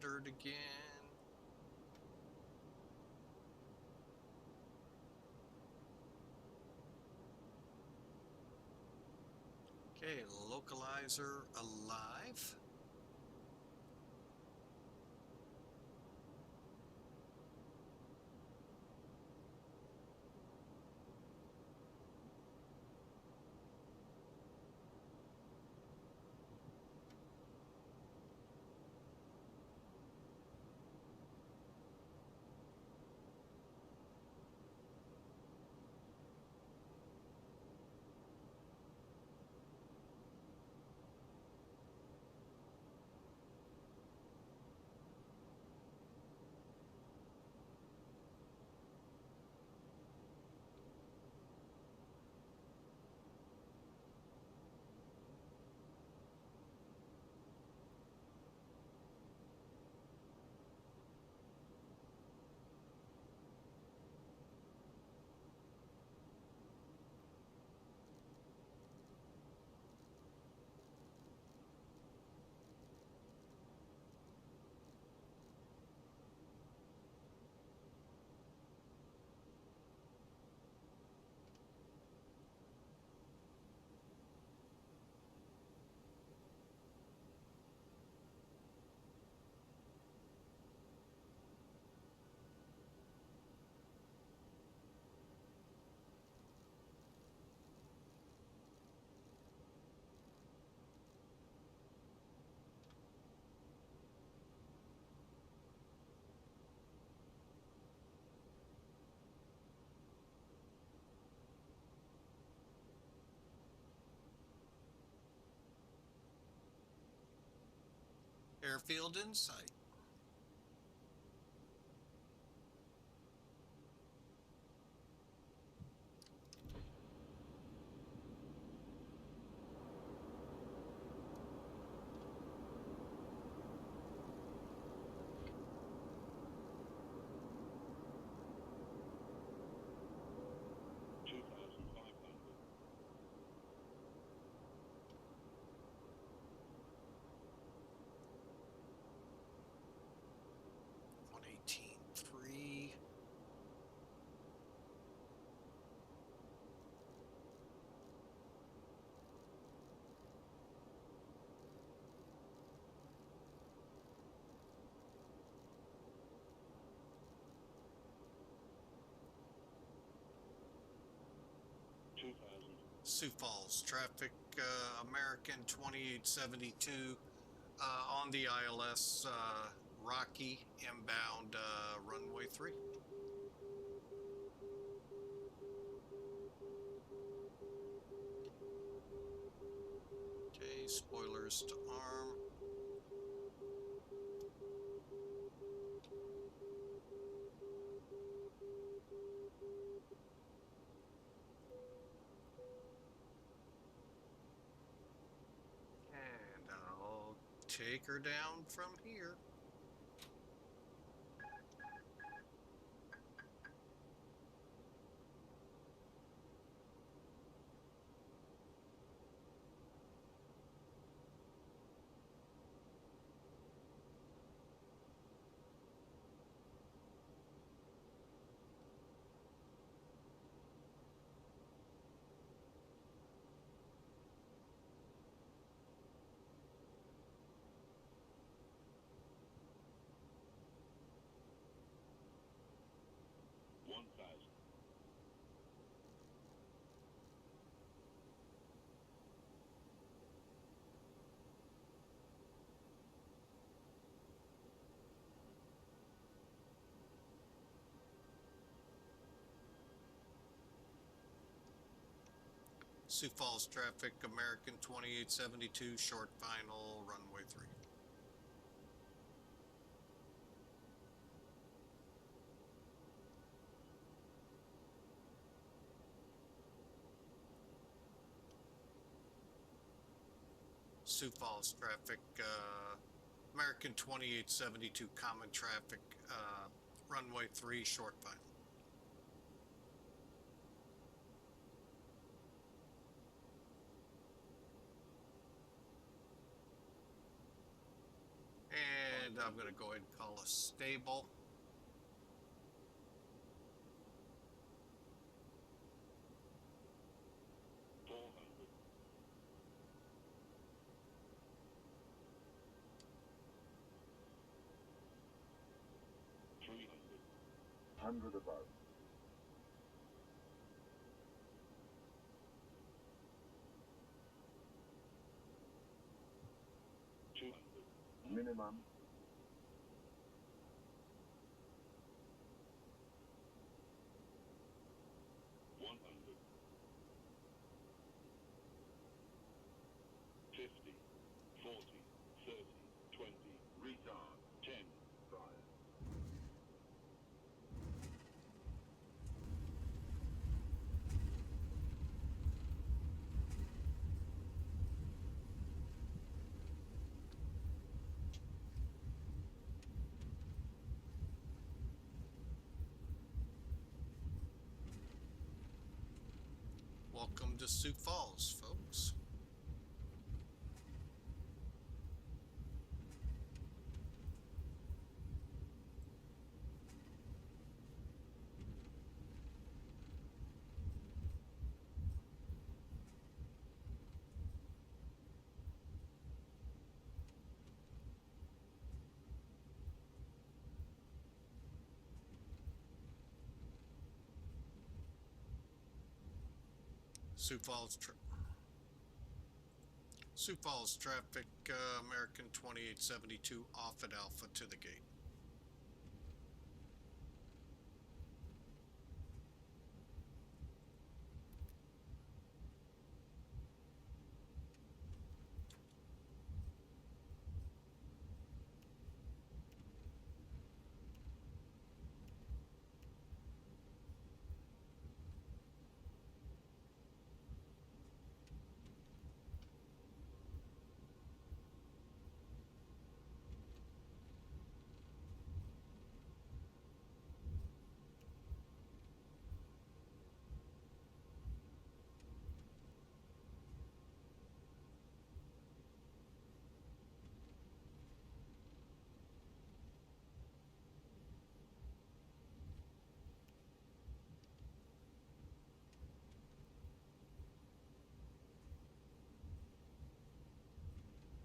100 again. Okay, localizer alive. Airfield in sight. Three. Sioux Falls traffic, American 2872 on the ILS Rocky inbound runway 3. Okay, spoilers to arm. And I'll take her down from here. Sioux Falls traffic, American 2872, short final, runway 3. Sioux Falls traffic, American 2872, common traffic, runway 3, short final. And I'm going to go ahead and call a stable. Hundred above. Minimum. Welcome to Sioux Falls, folks. Sioux Falls traffic, American 2872 off at Alpha to the gate.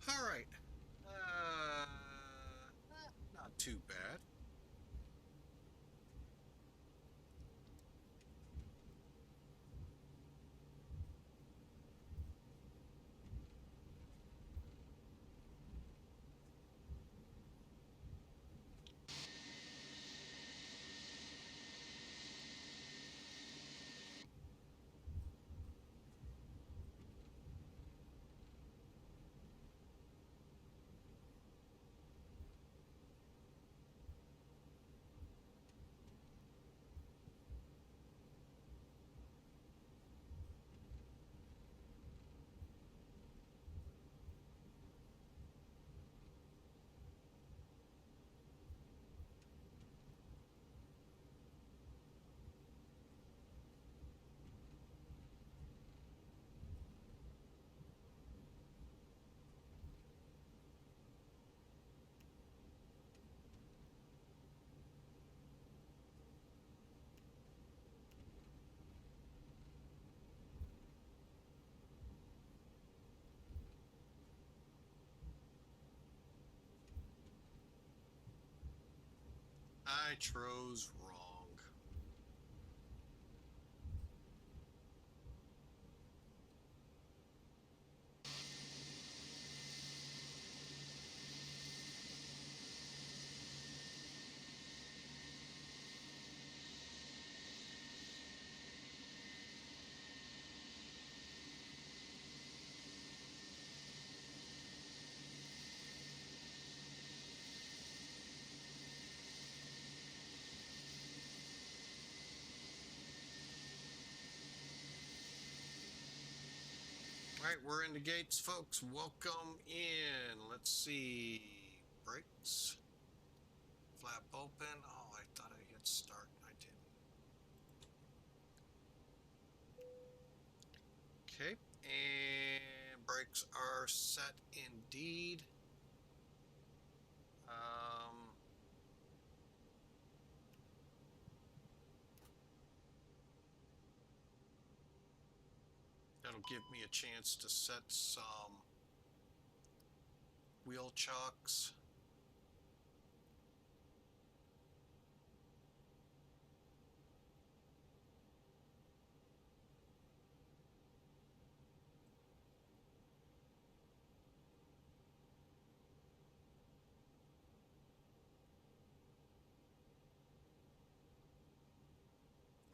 All right. Not too bad. I chose wrong. All right, we're in the gates, folks. Welcome in. Let's see. Brakes. Flap open. Oh, I thought I hit start. I didn't. Okay. And brakes are set indeed. give me a chance to set some wheel chocks.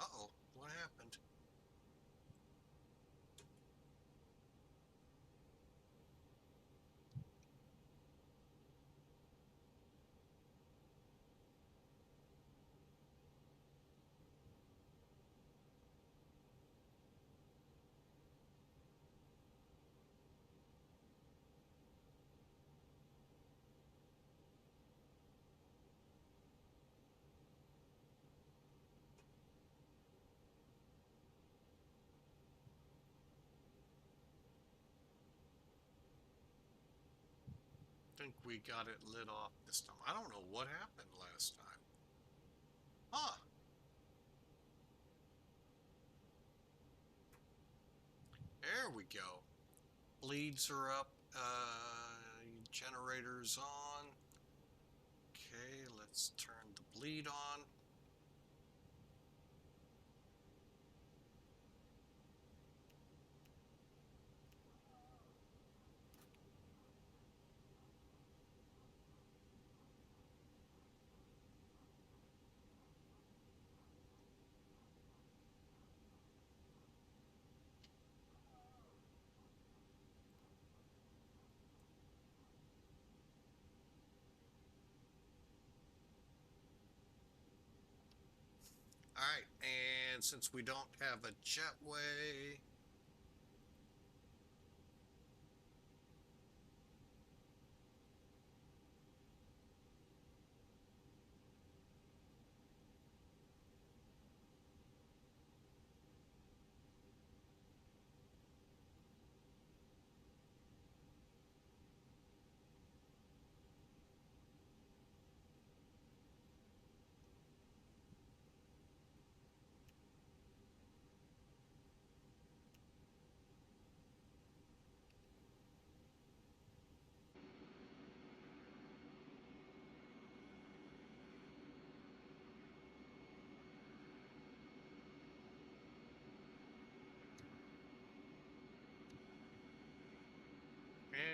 Uh-oh, what happened? I think we got it lit off this time. I don't know what happened last time. Huh. There we go. Bleeds are up. Generators on. Okay, let's turn the bleed on. All right, and since we don't have a jetway,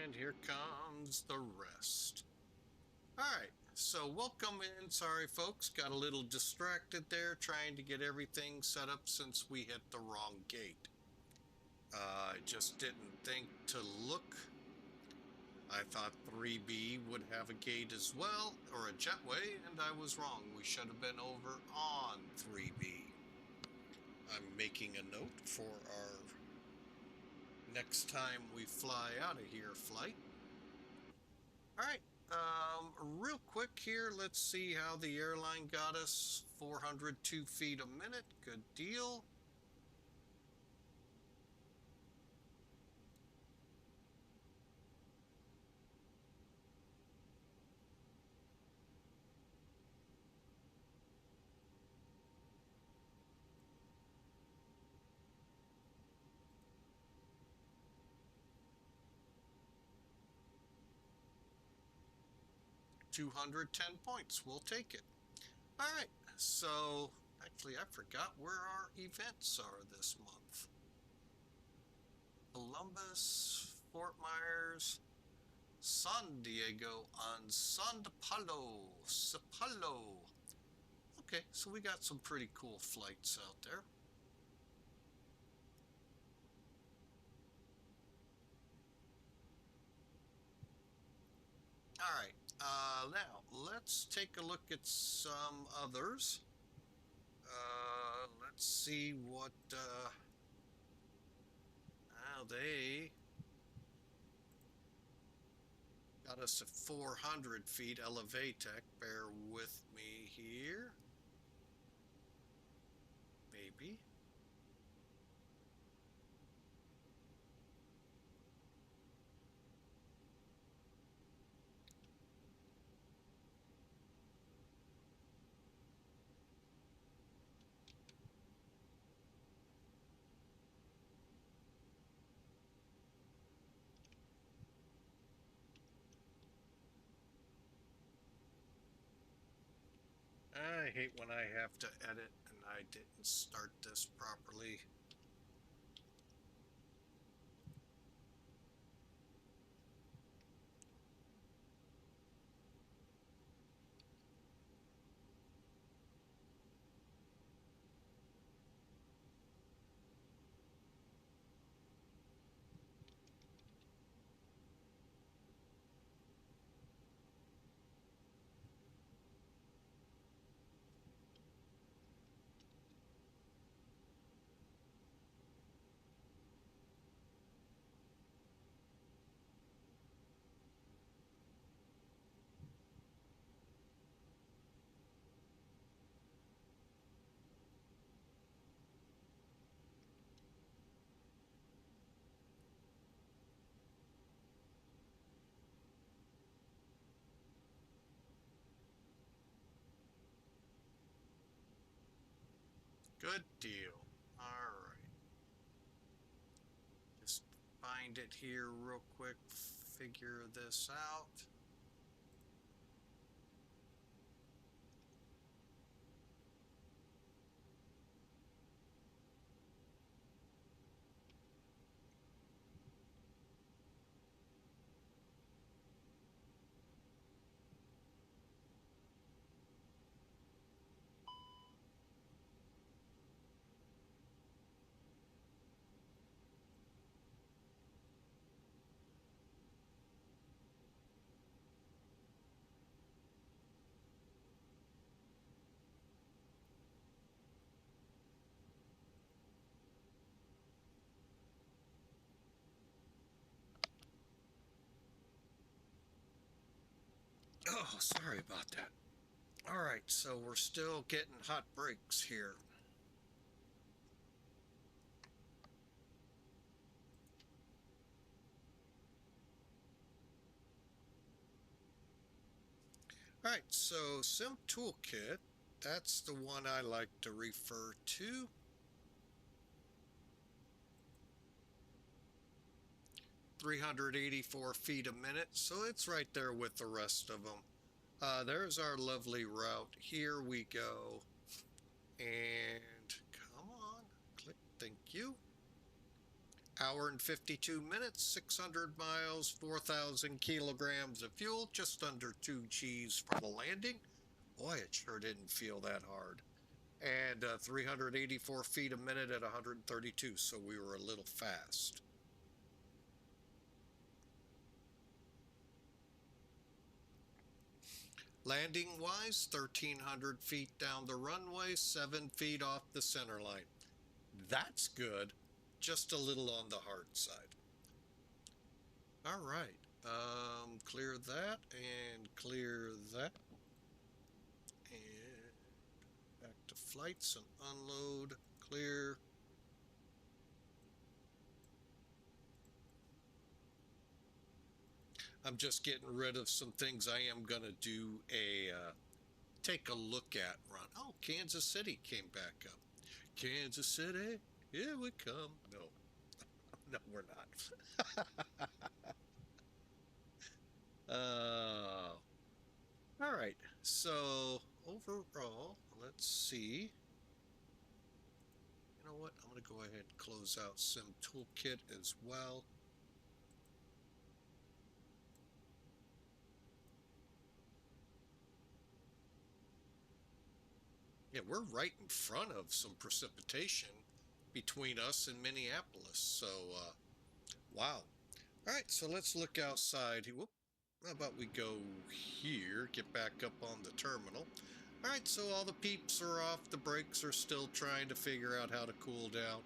and here comes the rest. All right, so welcome in. Sorry, folks, got a little distracted there trying to get everything set up since we hit the wrong gate. I just didn't think to look. I thought 3B would have a gate as well, or a jetway, and I was wrong. We should have been over on 3B. I'm making a note for our next time we fly out of here flight. All right, real quick here, let's see how the airline got us. 402 feet a minute, good deal. $210, we'll take it. All right, so actually I forgot where our events are this month. Columbus, Fort Myers, San Diego, and San Paulo. Okay, so we got some pretty cool flights out there. All right, now let's take a look at some others. Let's see what, they got us at 400 feet elevatech. Bear with me here. Maybe. hate when I have to edit and I didn't start this properly. Good deal. All right. Just find it here real quick, figure this out. Oh, sorry about that. All right, so we're still getting hot breaks here. All right, so Sim Toolkit, that's the one I like to refer to. "384 feet a minute," so it's right there with the rest of them. There's our lovely route. Here we go. And come on, click, thank you. Hour and 52 minutes, 600 miles, 4,000 kilograms of fuel, just under 2 G's for the landing. Boy, it sure didn't feel that hard. And 384 feet a minute at 132, so we were a little fast. Landing wise, 1,300 feet down the runway, 7 feet off the center line. That's good, just a little on the hard side. All right, clear that and clear that. And back to flights and unload, clear. I'm just getting rid of some things. I am going to do a take a look at run. Oh, Kansas City came back up. Kansas City, here we come. No, no, we're not. All right, so overall, let's see. You know what? I'm going to go ahead and close out Sim Toolkit as well. Yeah, we're right in front of some precipitation between us and Minneapolis. So, wow. All right, so let's look outside. Whoop. How about we go here, get back up on the terminal. All right, so all the peeps are off. The brakes are still trying to figure out how to cool down.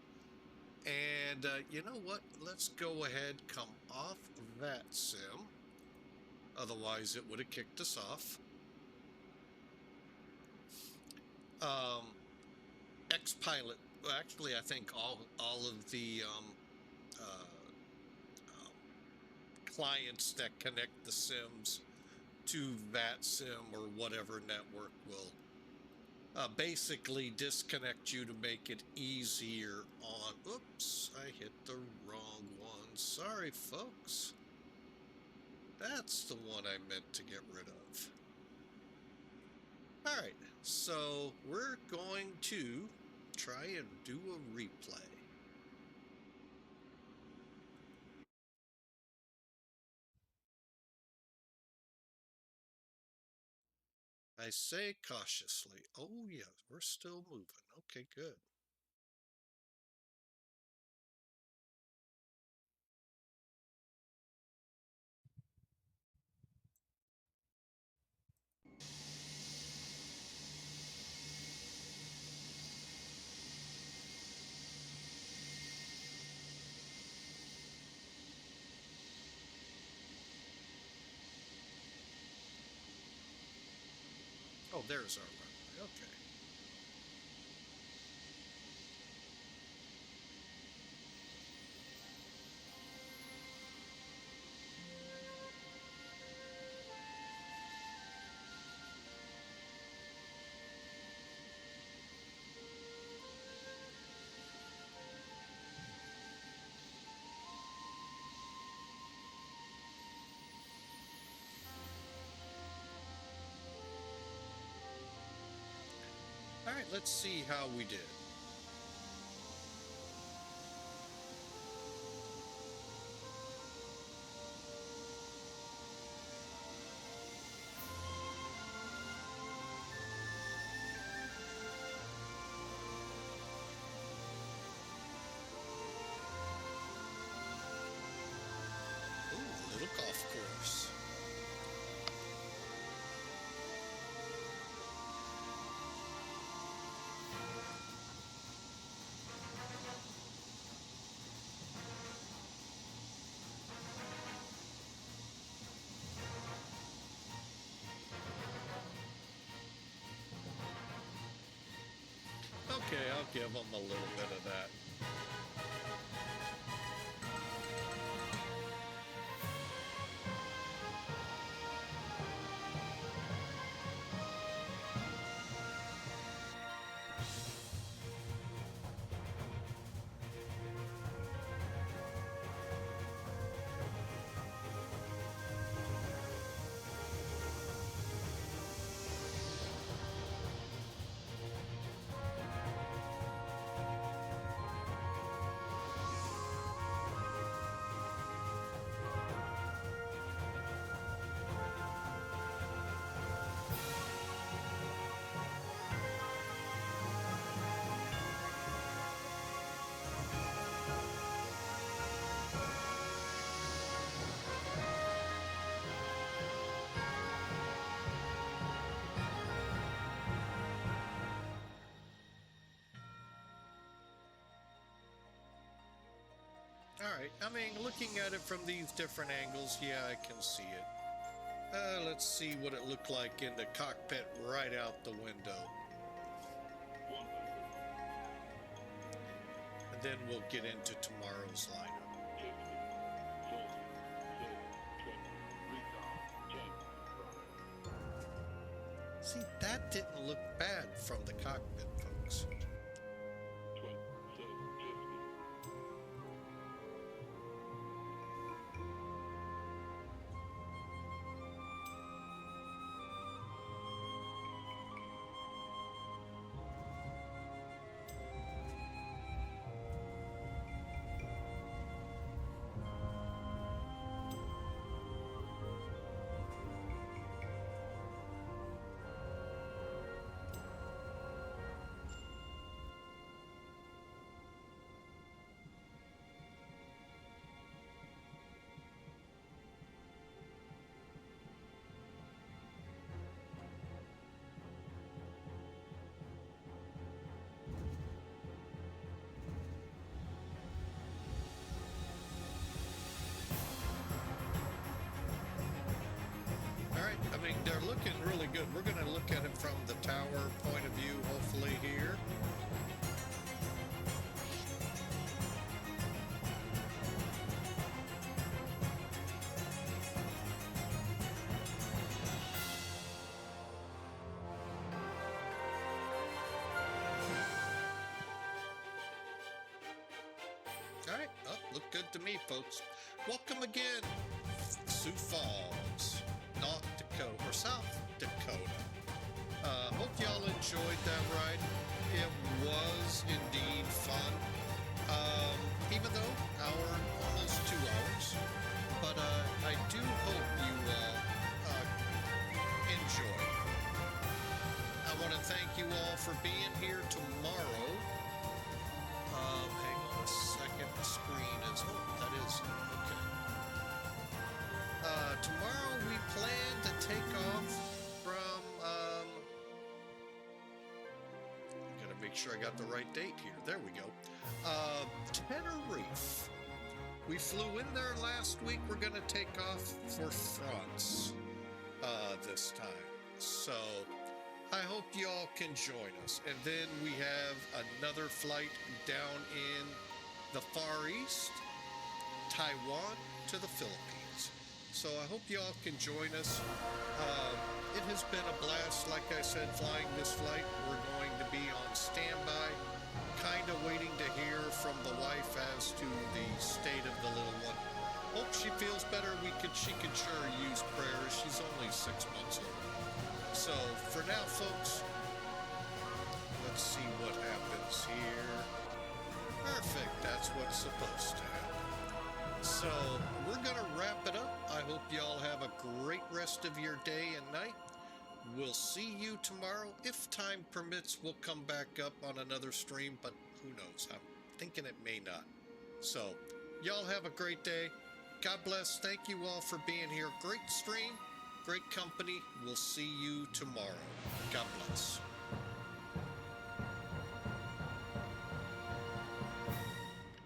And you know what? Let's go ahead, come off VATSIM. Otherwise, it would have kicked us off. X-Pilot, well, actually, I think all of the clients that connect the sims to VATSIM or whatever network will basically disconnect you to make it easier on. Oops, I hit the wrong one. Sorry, folks. That's the one I meant to get rid of. All right, so we're going to try and do a replay. I say cautiously. Oh, yeah, we're still moving. Okay, good. Oh, there's our runway. Okay. All right, let's see how we did. Ooh, a little golf course. Okay, I'll give them a little bit of that. All right, I mean, looking at it from these different angles, yeah, I can see it. Let's see what it looked like in the cockpit right out the window. And then we'll get into tomorrow's lineup. See, that didn't look bad from the cockpit, folks. I mean, they're looking really good. We're going to look at it from the tower point of view, hopefully, here. All right. Oh, look good to me, folks. Welcome again, Sioux Falls, North Dakota, or South Dakota. Hope y'all enjoyed that ride. It was indeed fun. Even though almost 2 hours. But I do hope you enjoy. I want to thank you all for being here tomorrow. Hang on a second. The screen is... Oh, that is... Okay. Tomorrow we plan to take off from... gotta make sure I got the right date here. There we go. Tenerife. We flew in there last week. We're gonna take off for France this time. So I hope y'all can join us. And then we have another flight down in the Far East, Taiwan to the Philippines. So I hope y'all can join us. It has been a blast, like I said, flying this flight. We're going to be on standby, kind of waiting to hear from the wife as to the state of the little one. Hope she feels better. She could sure use prayers. She's only 6 months old. So for now, folks, let's see what happens here. Perfect. That's what's supposed to happen. So we're going to wrap it up. I hope y'all have a great rest of your day and night. We'll see you tomorrow. If time permits, we'll come back up on another stream, but who knows? I'm thinking it may not. So y'all have a great day. God bless. Thank you all for being here. Great stream, great company. We'll see you tomorrow. God bless.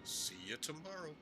See you tomorrow.